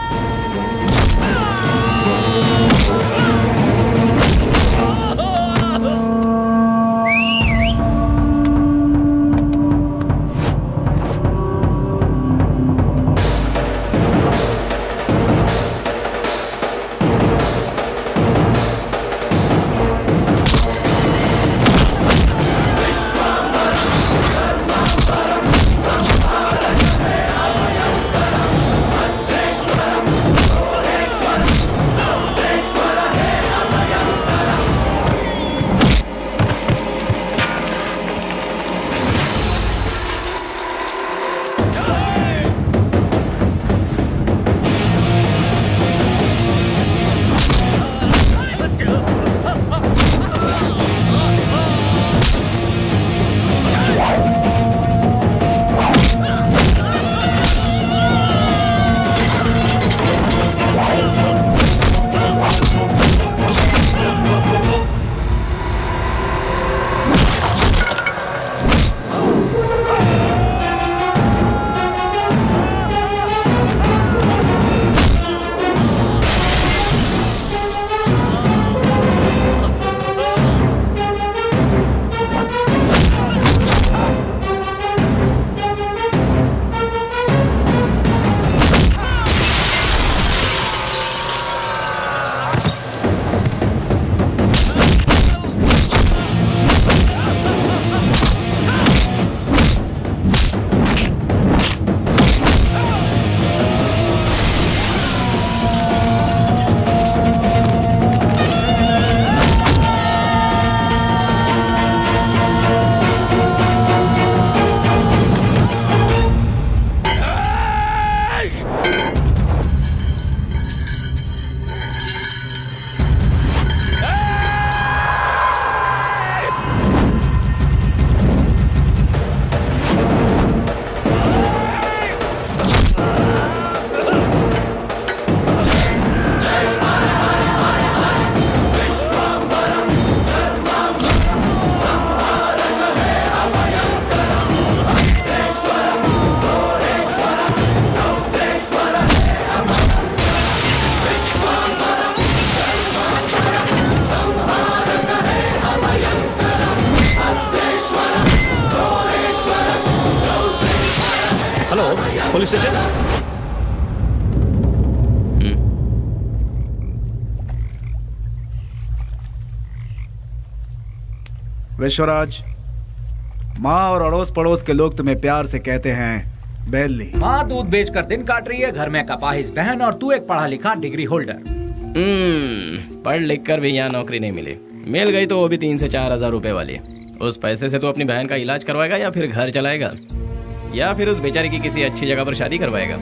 Police station. विश्वराज, माँ और अड़ोस पड़ोस के लोग तुम्हें प्यार से कहते हैं बेली। माँ दूध बेचकर दिन काट रही है, घर में कपाहिस बहन और तू एक पढ़ा लिखा डिग्री होल्डर। पढ़ लिख कर भी यहाँ नौकरी नहीं मिली, मिल गई तो वो भी 3 से 4 हजार रुपए वाली, उस पैसे से तो अपनी बहन का इलाज करवाएगा या फिर घर चलाएगा या फिर उस बेचारी की किसी अच्छी जगह पर शादी करवाएगा।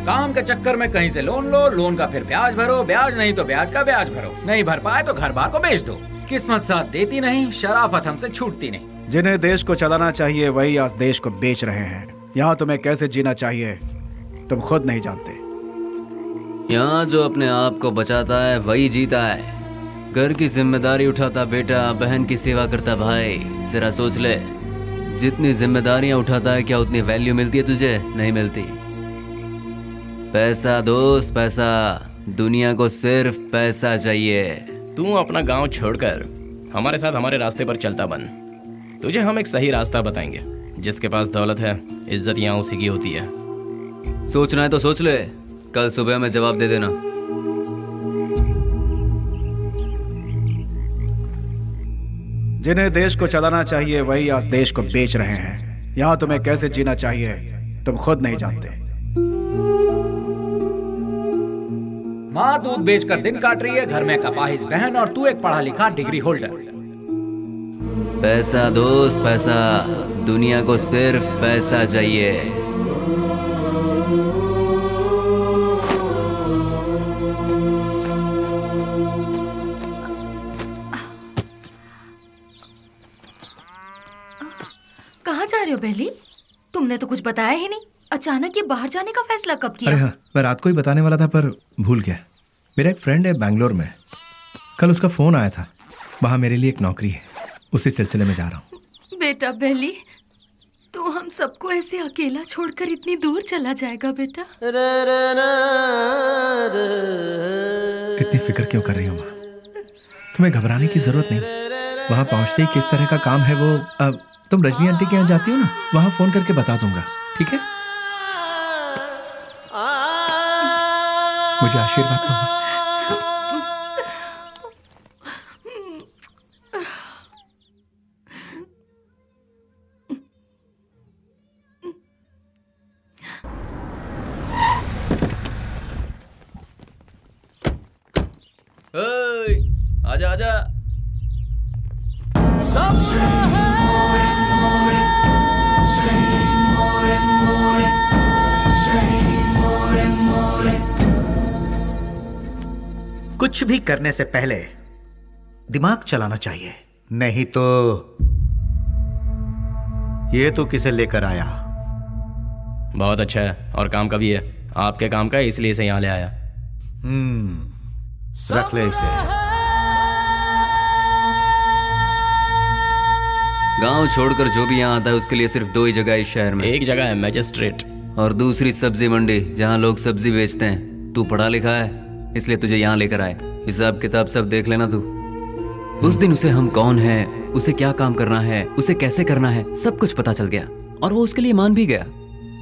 काम के चक्कर में कहीं से लोन लो, लोन का फिर ब्याज भरो, ब्याज नहीं तो ब्याज का ब्याज भरो, नहीं भर पाए तो घर बार को बेच दो। किस्मत साथ देती नहीं, शराफत हमसे छूटती नहीं। जिन्हें देश को चलाना चाहिए वही आज देश को बेच रहे हैं। यहाँ तुम्हें कैसे जीना चाहिए तुम खुद नहीं जानते। यहाँ जो अपने आप को बचाता है वही जीता है। घर की जिम्मेदारी उठाता बेटा, बहन की सेवा करता भाई। जरा सोच ले, जितनी जिम्मेदारियां उठाता है क्या उतनी वैल्यू मिलती है तुझे? नहीं मिलती। पैसा दोस्त पैसा, दुनिया को सिर्फ पैसा चाहिए। तू अपना गांव छोड़कर हमारे साथ हमारे रास्ते पर चलता बन। तुझे हम एक सही रास्ता बताएंगे। जिसके पास दौलत है, इज्जत यहाँ उसी की होती है। सोचना है तो सोच ले, कल सुबह में जवाब दे देना। जिन्हें देश को चलाना चाहिए वही आज देश को बेच रहे हैं। यहाँ तुम्हें कैसे जीना चाहिए तुम खुद नहीं जानते। माँ दूध बेचकर दिन काट रही है, घर में कपाहिज बहन और तू एक पढ़ा लिखा डिग्री होल्डर। पैसा दोस्त पैसा, दुनिया को सिर्फ पैसा चाहिए। कहाँ जा रहे हो बेली? तुमने तो कुछ बताया ही नहीं। अचानक ये बाहर जाने का फैसला कब किया? अरे हाँ, मैं रात को ही बताने वाला था पर भूल गया। मेरा एक फ्रेंड है बैंगलोर में, कल उसका फोन आया था। वहाँ मेरे लिए एक नौकरी है, उसी सिलसिले में जा रहा हूँ। बेटा बेली, तू हम सबको ऐसे अकेला छोड़कर इतनी दूर चला जाएगा बेटा? इतनी फिक्र क्यों कर रही हो माँ? तुम्हें घबराने की जरूरत नहीं। वहाँ पहुँचते ही किस तरह का काम है वो, अब तुम रजनी आंटी के यहाँ जाती हो ना, वहाँ फोन करके बता दूंगा, ठीक है? मुझे आशीर्वाद दो। आजा आजा। कुछ भी करने से पहले दिमाग चलाना चाहिए, नहीं तो ये तो किसे लेकर आया? बहुत अच्छा है और काम का भी है। आपके काम का है इसलिए इसे यहाँ ले आया। रख ले इसे। गांव छोड़कर जो भी यहाँ आता है उसके लिए सिर्फ दो ही जगह है इस शहर में। एक जगह है मैजिस्ट्रेट और दूसरी सब्जी मंडी, जहाँ लोग सब्जी बेचते हैं। तू पढ़ा लिखा है इसलिए तुझे यहाँ लेकर आए। हिसाब किताब सब देख लेना तू। उस दिन उसे हम कौन है, उसे क्या काम करना है, उसे कैसे करना है, सब कुछ पता चल गया और वो उसके लिए मान भी गया।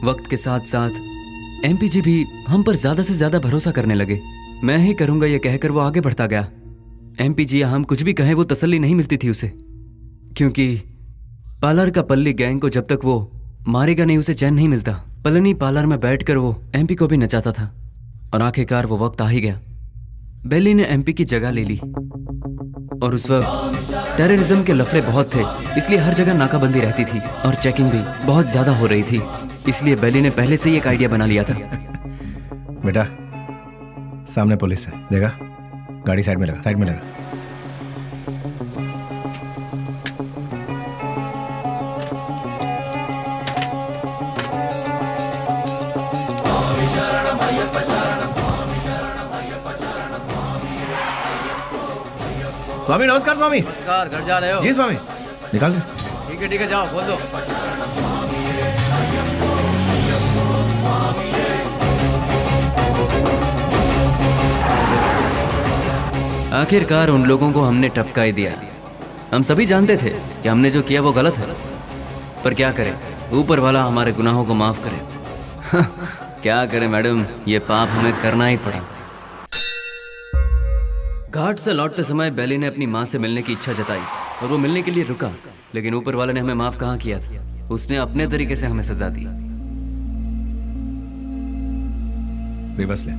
वक्त के साथ साथ एमपी जी भी हम पर ज्यादा से ज्यादा भरोसा करने लगे। मैं ही करूंगा ये कहकर वो आगे बढ़ता गया। एमपी जी हम कुछ भी कहें वो तसल्ली नहीं मिलती थी उसे, क्योंकि पार्लर का पल्ली गैंग को जब तक वो मारेगा नहीं उसे चैन नहीं मिलता। पलनी पार्लर में बैठकर वो एमपी को भी नचाता था और आखिरकार वो वक्त आ ही गया। बेली ने एमपी की जगह ले ली और उस वक्त टेररिज्म के लफड़े बहुत थे, इसलिए हर जगह नाकाबंदी रहती थी और चेकिंग भी बहुत ज्यादा हो रही थी। इसलिए बेली ने पहले से ही एक आइडिया बना लिया था। बेटा सामने पुलिस है, देखा? गाड़ी साइड में लगा, साइड में लगा। स्वामी नमस्कार। स्वामी नमस्कार। घर जा रहे हो? जी स्वामी। निकाल दे। ठीक है जाओ, बोल दो। आखिरकार उन लोगों को हमने टपका ही दिया। हम सभी जानते थे कि हमने जो किया वो गलत है, पर क्या करें, ऊपर वाला हमारे गुनाहों को माफ करे। क्या करें मैडम, ये पाप हमें करना ही पड़ा। घाट से लौटते समय बेली ने अपनी माँ से मिलने की इच्छा जताई और वो मिलने के लिए रुका, लेकिन ऊपर वाले ने हमें माफ कहाँ किया था। उसने अपने तरीके से हमें सजा दी। बेबस ले।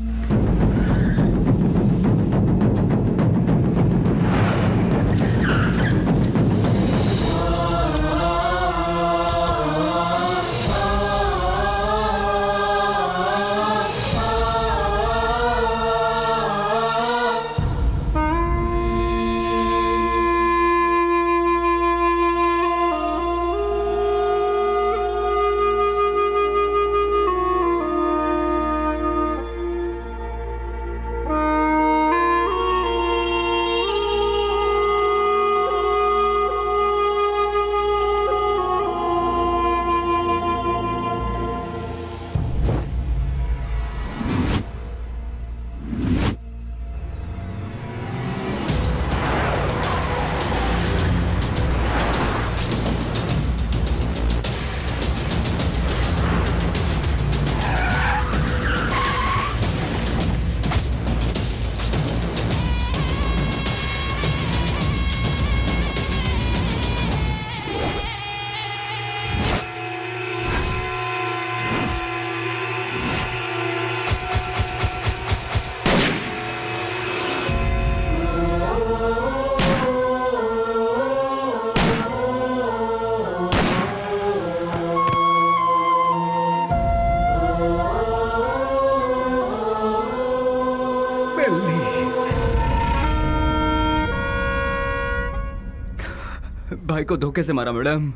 भाई को धोखे से मारा मैडम,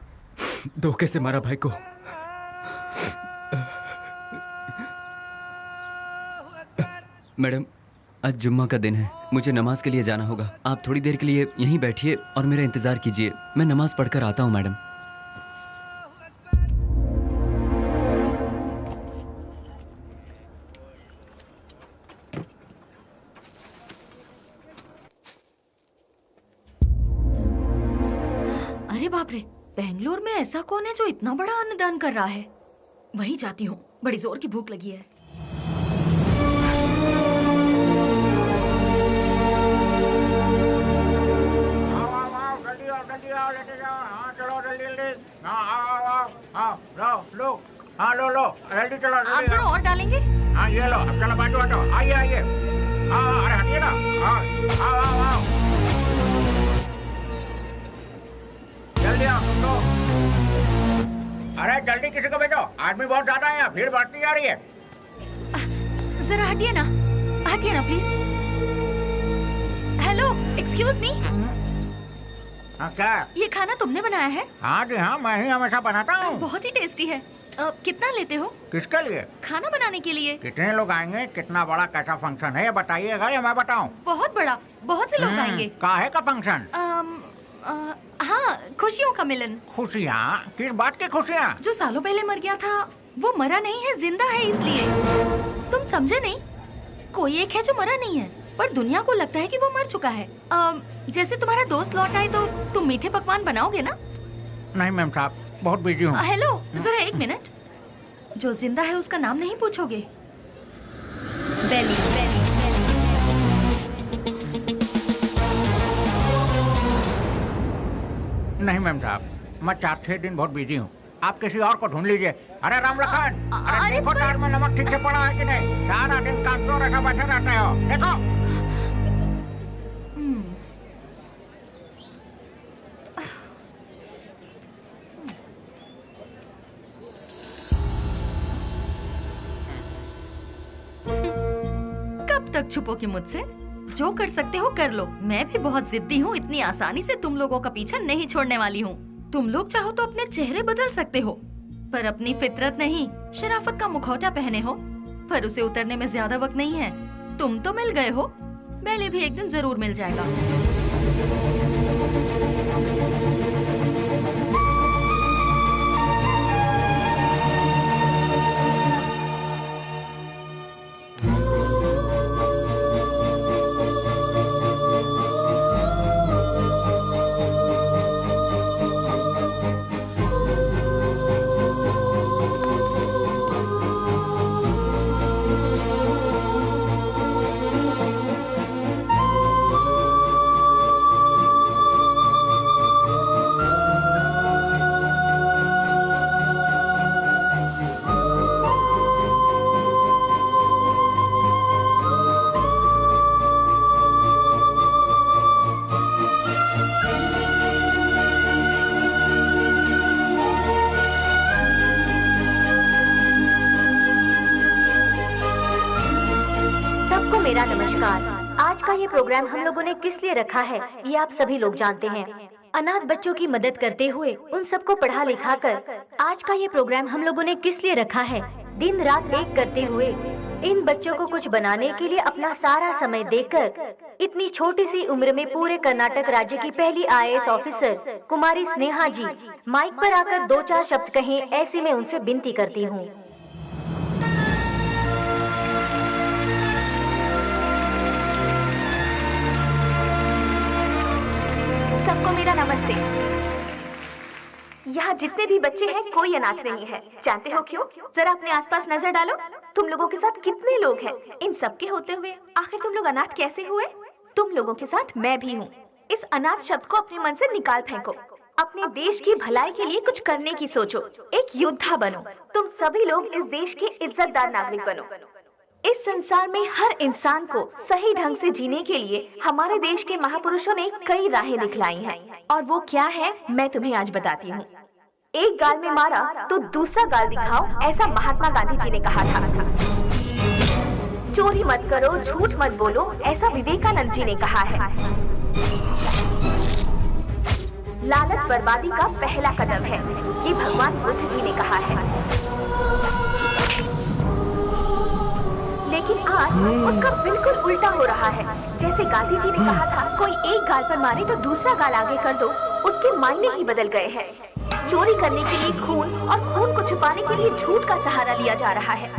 धोखे से मारा भाई को। मैडम आज जुम्मा का दिन है, मुझे नमाज के लिए जाना होगा। आप थोड़ी देर के लिए यहीं बैठिए और मेरा इंतजार कीजिए, मैं नमाज पढ़कर आता हूँ मैडम। अरे बाप रे, बेंगलोर में ऐसा कौन है जो इतना बड़ा अन्नदान कर रहा है? वहीं जाती हूँ, बड़ी जोर की भूख लगी है। लो जल्दी चलो। आप जरा और डालेंगे? हाँ ये लो, अब चलो बाजू हटो, आइए आइए। हाँ अरे हटिए ना। हाँ आओ। जल्दी आओ तुम लोग। अरे जल्दी किसी को भेजो, आदमी बहुत ज्यादा है, भीड़ बढ़ती जा रही है। जरा हटिए ना प्लीज। Hello, excuse me. हाँ क्या? ये खाना तुमने बनाया है? हाँ जी हाँ, मैं ही हमेशा बनाता हूँ। बहुत ही टेस्टी है। कितना लेते हो? किसके लिए? खाना बनाने के लिए। कितने लोग आएंगे, कितना बड़ा कैसा फंक्शन है ये बताइएगा या मैं बताऊँ? बहुत बड़ा, बहुत से लोग आएंगे। काहे का फंक्शन? हाँ, खुशियों का मिलन। खुशियाँ? किस बात की खुशियाँ? जो सालों पहले मर गया था वो मरा नहीं है, जिंदा है, इसलिए। तुम समझे नहीं? कोई एक है जो मरा नहीं है, पर दुनिया को लगता है कि वो मर चुका है। जैसे तुम्हारा दोस्त लौट आए तो तुम मीठे पकवान बनाओगे ना? नहीं मैम साहब, बहुत बिजी हूँ। हेलो, जरा एक मिनट। जो जिंदा है उसका नाम नहीं पूछोगे? बेली। नहीं मैम साहब, मैं 4-6 दिन बहुत बिजी हूँ, आप किसी और को ढूंढ लीजिए। अरे राम लखन, अरे देखो दाल में नमक ठीक से पड़ा है कि नहीं? सारा दिन काम तो रखा बैठे रहते हो, देखो। कब तक छुपोगे मुझसे? जो कर सकते हो कर लो। मैं भी बहुत जिद्दी हूँ, इतनी आसानी से तुम लोगों का पीछा नहीं छोड़ने वाली हूँ। तुम लोग चाहो तो अपने चेहरे बदल सकते हो, पर अपनी फितरत नहीं, शराफत का मुखौटा पहने हो, पर उसे उतरने में ज्यादा वक्त नहीं है। तुम तो मिल गए हो, पहले भी एक दिन जरूर मिल जाएगा। मेरा नमस्कार। आज का ये प्रोग्राम हम लोगों ने किस लिए रखा है ये आप सभी लोग जानते हैं। अनाथ बच्चों की मदद करते हुए उन सबको पढ़ा लिखा कर आज का ये प्रोग्राम हम लोगों ने किस लिए रखा है? दिन रात एक करते हुए इन बच्चों को कुछ बनाने के लिए अपना सारा समय देकर इतनी छोटी सी उम्र में पूरे कर्नाटक राज्य की पहली IAS ऑफिसर कुमारी स्नेहा जी माइक पर आकर 2-4 शब्द कहें, ऐसी मैं उनसे विनती करती हूँ। सबको मेरा नमस्ते। यहाँ जितने भी बच्चे हैं कोई अनाथ नहीं है। जानते हो क्यों? जरा अपने आसपास नजर डालो, तुम लोगों के साथ कितने लोग हैं। इन सब के होते हुए आखिर तुम लोग अनाथ कैसे हुए? तुम लोगों के साथ मैं भी हूँ। इस अनाथ शब्द को अपने मन से निकाल फेंको। अपने देश की भलाई के लिए कुछ करने की सोचो, एक योद्धा बनो। तुम सभी लोग इस देश के इज्जतदार नागरिक बनो। इस संसार में हर इंसान को सही ढंग से जीने के लिए हमारे देश के महापुरुषों ने कई राहें दिखलाई हैं, और वो क्या है मैं तुम्हें आज बताती हूँ। एक गाल में मारा तो दूसरा गाल दिखाओ, ऐसा महात्मा गांधी जी ने कहा था। चोरी मत करो, झूठ मत बोलो, ऐसा विवेकानंद जी ने कहा है। लालच बर्बादी का पहला कदम है, ये भगवान बुद्ध जी ने कहा है। लेकिन आज उसका बिल्कुल उल्टा हो रहा है। जैसे गांधी जी ने कहा था, कोई एक गाल पर मारे तो दूसरा गाल आगे कर दो, उसके मायने ही बदल गए हैं। चोरी करने के लिए खून और खून को छुपाने के लिए झूठ का सहारा लिया जा रहा है।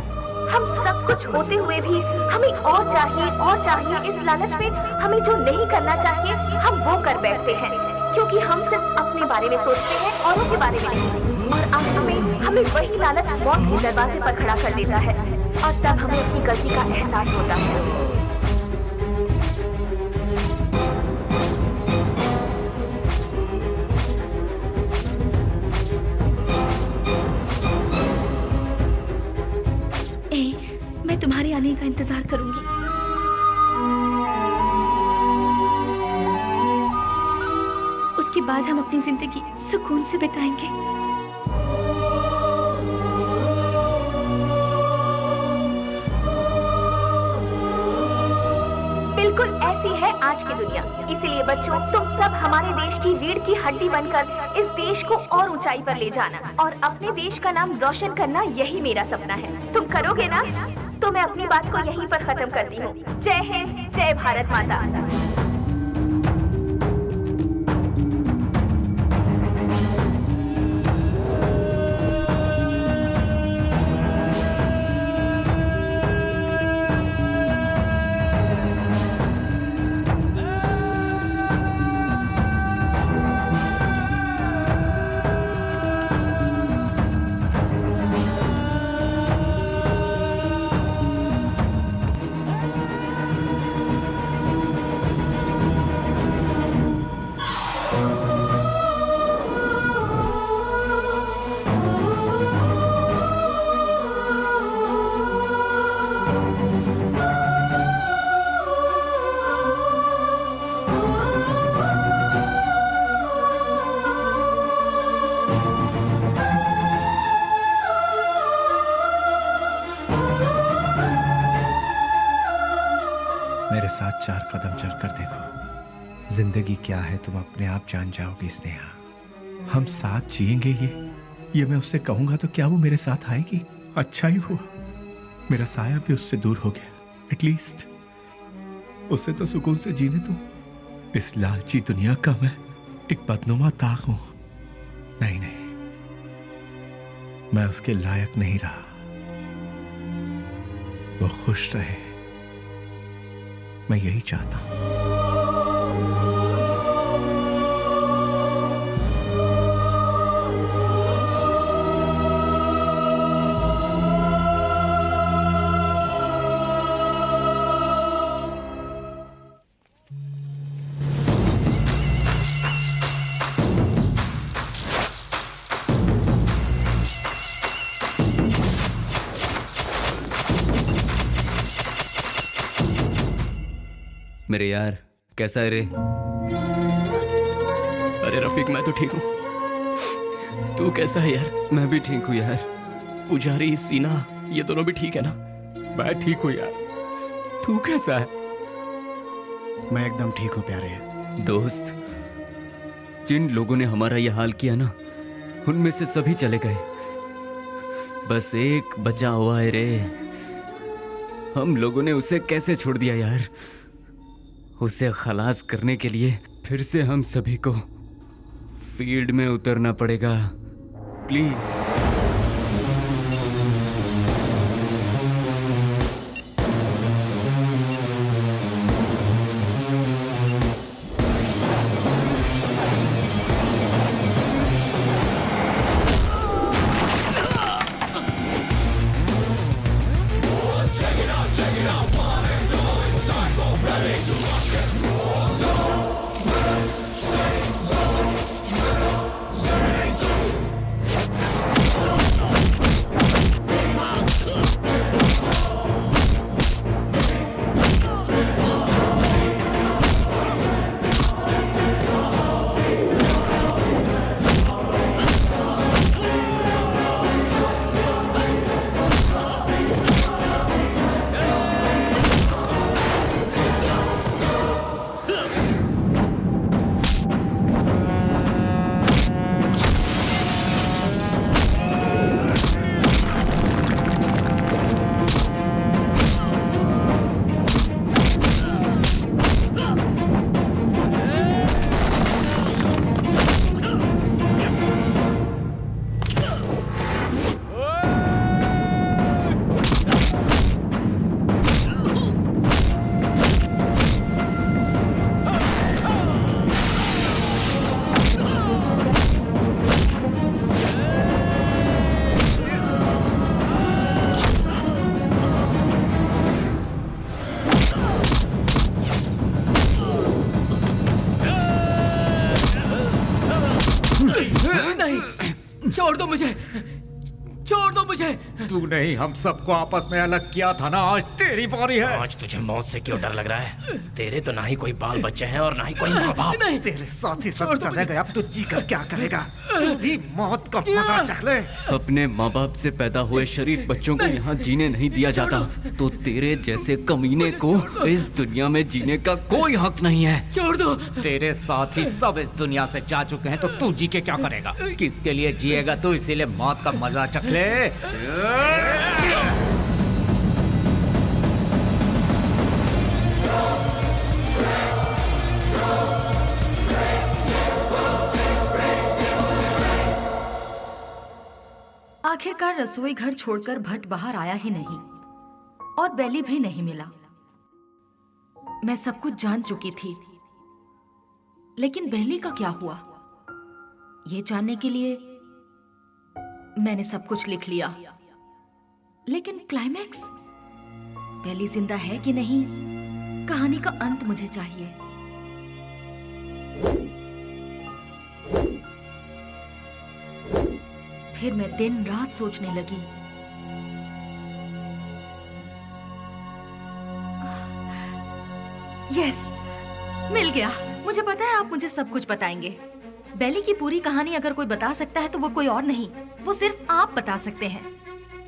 हम सब कुछ होते हुए भी हमें और चाहिए। इस लालच में हमें जो नहीं करना चाहिए हम वो कर बैठते हैं, क्योंकि हम सिर्फ अपने बारे में सोचते हैं, औरों के बारे में नहीं। और आखिर में हमें वही लालच मौत के दरवाजे पर खड़ा कर देता है, और तब हमें अपनी गलती का एहसास होता है। मैं तुम्हारे आने का इंतजार करूंगी। उसके बाद हम अपनी जिंदगी सुकून से बिताएंगे। बिल्कुल ऐसी है आज की दुनिया। इसीलिए बच्चों, तुम सब हमारे देश की रीढ़ की हड्डी बनकर इस देश को और ऊंचाई पर ले जाना और अपने देश का नाम रोशन करना, यही मेरा सपना है। तुम करोगे ना? तो मैं अपनी बात को यहीं पर खत्म करती हूँ। जय हिंद, जय भारत माता। मेरे साथ 4 कदम चलकर देखो। जिंदगी क्या है तुम अपने आप जान जाओगी स्नेहा। हम साथ जिएंगे ये मैं उससे कहूंगा तो क्या वो मेरे साथ आएगी? अच्छा ही हुआ मेरा साया भी उससे दूर हो गया। एटलीस्ट उससे तो सुकून से जीने दो। इस लालची दुनिया का मैं एक बदनुमा ताक हूं। नहीं, मैं उसके लायक नहीं रहा। वो खुश रहे, मैं यही चाहता हूं। मेरे यार, कैसा है रे? अरे रफीक, मैं तो ठीक हूँ। तू कैसा है यार? मैं भी ठीक हूँ यार। पुजारी, सीना, ये दोनों भी ठीक है ना? मैं ठीक हूँ यार। तू कैसा है? मैं एकदम ठीक हूँ प्यारे। दोस्त, जिन लोगों ने हमारा यह हाल किया ना, उनमें से सभी चले गए। बस एक बचा हुआ है रे। हम लोगों ने उसे कैसे छोड़ दिया यार? उसे खलास करने के लिए फिर से हम सभी को फील्ड में उतरना पड़ेगा। प्लीज। नहीं, छोड़ दो मुझे, छोड़ दो मुझे। तू नहीं, हम सबको आपस में अलग किया था ना, आज तेरी बारी है। आज तुझे मौत से क्यों डर लग रहा है? तेरे तो ना ही कोई बाल बच्चे हैं और ना ही कोई माँ बाप। तेरे साथ ही सब चले गए, अब तू जी कर क्या करेगा? तू भी मौत का मजा चख ले। अपने माँ बाप से पैदा हुए शरीफ बच्चों को यहाँ जीने नहीं दिया जाता, तो तेरे जैसे कमीने को इस दुनिया में जीने का कोई हक नहीं है। छोड़ दो। तेरे साथ ही सब इस दुनिया से जा चुके हैं, तो तू जी के क्या करेगा? किसके लिए जिएगा तू? इसीलिए मौत का मजा चख ले। आखिरकार रसोई घर छोड़कर भट्ट बाहर आया ही नहीं और बेली भी नहीं मिला। मैं सब कुछ जान चुकी थी, लेकिन बेली का क्या हुआ, ये जानने के लिए मैंने सब कुछ लिख लिया। लेकिन क्लाइमैक्स, बेली जिंदा है कि नहीं, कहानी का अंत मुझे चाहिए। फिर मैं दिन रात सोचने लगी। यस, मिल गया। मुझे पता है आप मुझे सब कुछ बताएंगे। बेली की पूरी कहानी अगर कोई बता सकता है तो वो कोई और नहीं, वो सिर्फ आप बता सकते हैं।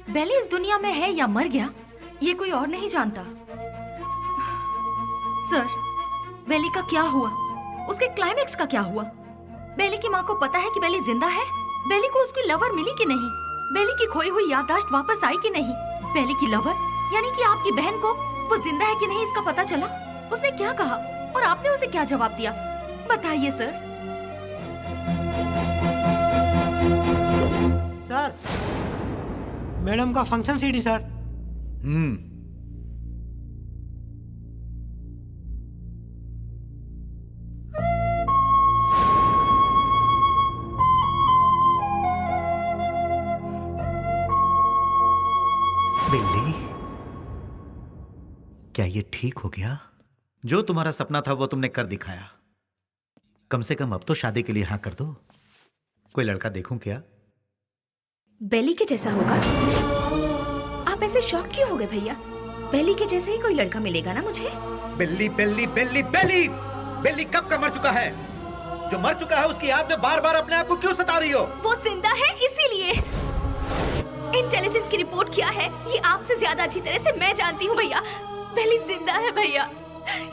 बेली इस दुनिया में है या मर गया, ये कोई और नहीं जानता। सर, बेली का क्या हुआ? उसके क्लाइमैक्स का क्या हुआ? बेली की माँ को पता है कि बेली जिंदा है? बेली को उसकी लवर मिली कि नहीं? बेली की खोई हुई याददाश्त वापस आई कि नहीं? बेली की लवर यानी कि आपकी बहन को वो जिंदा है कि नहीं इसका पता चला? उसने क्या कहा और आपने उसे क्या जवाब दिया? बताइए सर। सर, मैडम का फंक्शन सीडी सर। बिल्ली, क्या ये ठीक हो गया? जो तुम्हारा सपना था वो तुमने कर दिखाया। कम से कम अब तो शादी के लिए हाँ कर दो। कोई लड़का देखूं क्या? बेली के जैसा होगा? आप ऐसे शॉक क्यों हो गए भैया? बेली के जैसे ही कोई लड़का मिलेगा ना मुझे। बिल्ली बिल्ली बिल्ली बिल्ली बिल्ली कब का मर चुका है? जो मर चुका है उसकी याद में बार बार अपने आप को क्यों सता रही हो? वो जिंदा है इसीलिए। इंटेलिजेंस की रिपोर्ट क्या है ये आपसे ज्यादा अच्छी तरह से मैं जानती हूँ भैया। बेली जिंदा है भैया,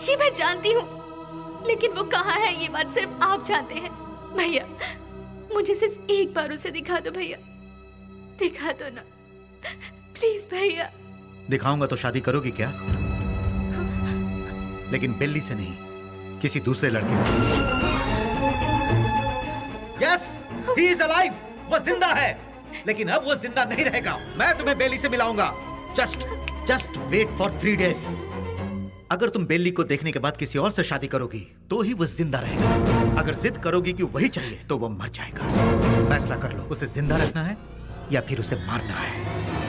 ये मैं जानती हूँ, लेकिन वो कहाँ है ये बात सिर्फ आप जानते हैं। भैया मुझे सिर्फ एक बार उसे दिखा दो भैया, दिखा दो ना प्लीज भैया। दिखाऊंगा तो शादी करोगी क्या? लेकिन बिल्ली से नहीं, किसी दूसरे लड़के से। यस, ही इज अलाइव, वो जिंदा है, लेकिन अब वो जिंदा नहीं रहेगा। मैं तुम्हें बेली से मिलाऊंगा। Just wait for 3 days। अगर तुम बेली को देखने के बाद किसी और से शादी करोगी तो ही वो जिंदा रहेगा। अगर जिद करोगी कि वही चाहिए तो वो मर जाएगा। फैसला कर लो, उसे जिंदा रखना है या फिर उसे मारना है।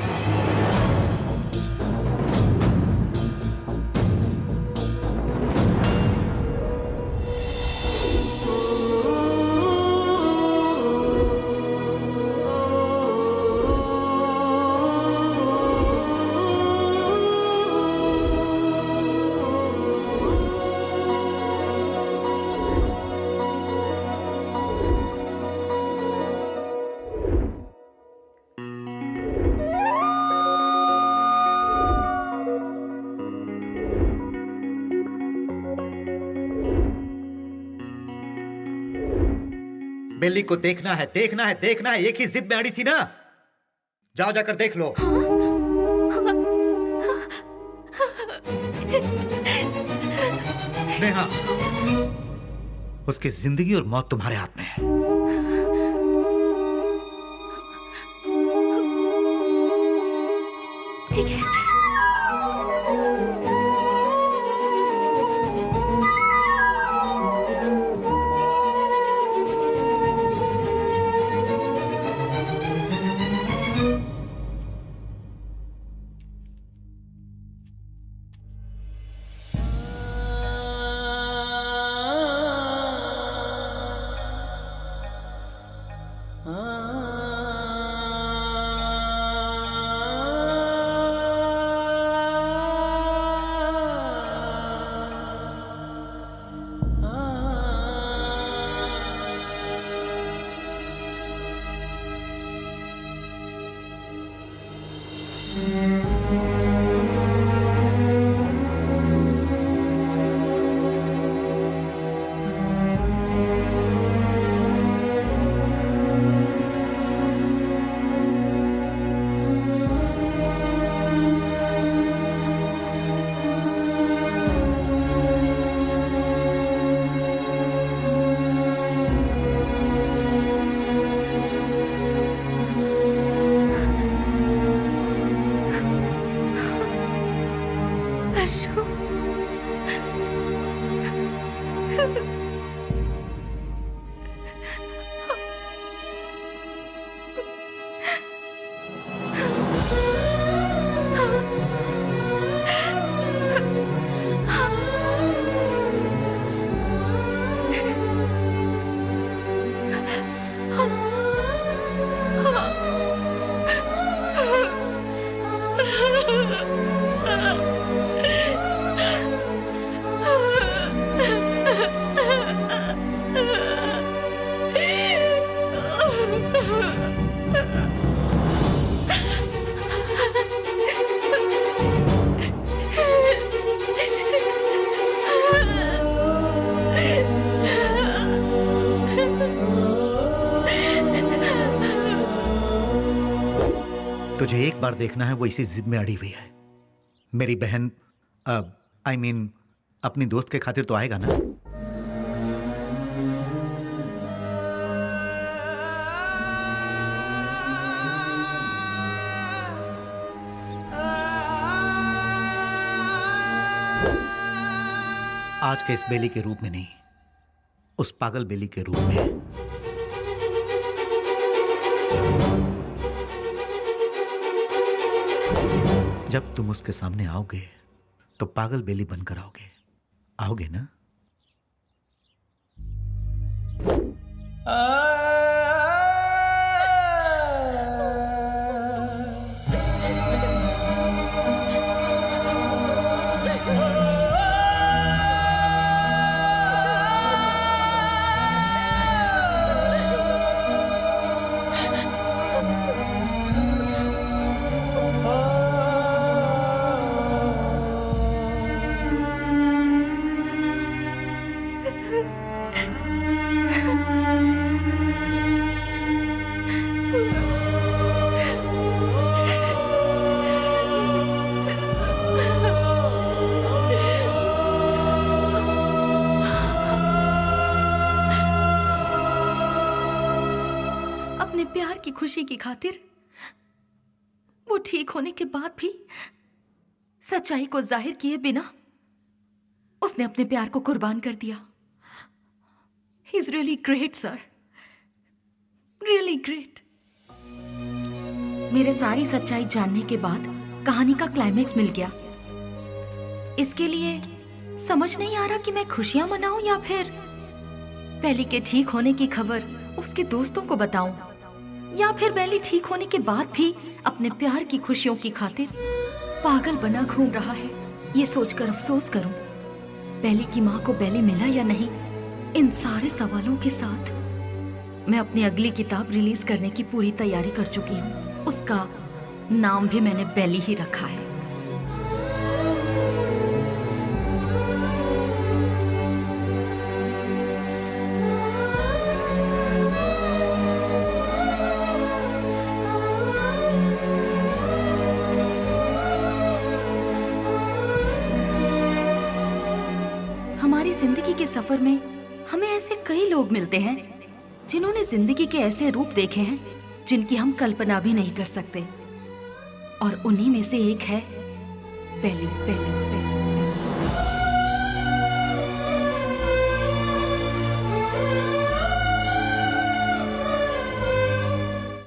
बेली को देखना है, देखना है, देखना है। एक ही जिद में अड़ी थी ना। जाओ जाकर देख लो। नेहा, उसकी जिंदगी और मौत तुम्हारे हाथ में है। ठीक है। तुझे एक बार देखना है, वो इसी जिद में अड़ी हुई है। मेरी बहन आई मीन अपनी दोस्त के खातिर तो आएगा ना? आज के इस बेली के रूप में नहीं, उस पागल बेली के रूप में। जब तुम उसके सामने आओगे तो पागल बेली बनकर आओगे, आओगे ना? खुशी की खातिर वो ठीक होने के बाद भी सच्चाई को जाहिर किए बिना उसने अपने प्यार को कुर्बान कर दिया। He is really great sir, really great. मेरे सारी सच्चाई जानने के बाद कहानी का क्लाइमेक्स मिल गया। इसके लिए समझ नहीं आ रहा कि मैं खुशियां मनाऊं या फिर बेली के ठीक होने की खबर उसके दोस्तों को बताऊं, या फिर बेली ठीक होने के बाद भी अपने प्यार की खुशियों की खातिर पागल बना घूम रहा है। ये सोचकर अफसोस करूं बेली की माँ को बेली मिला या नहीं। इन सारे सवालों के साथ मैं अपनी अगली किताब रिलीज करने की पूरी तैयारी कर चुकी हूँ। उसका नाम भी मैंने बेली ही रखा है। हमारी जिंदगी के सफर में हमें ऐसे कई लोग मिलते हैं जिन्होंने जिंदगी के ऐसे रूप देखे हैं जिनकी हम कल्पना भी नहीं कर सकते, और उन्हीं में से एक है बेली।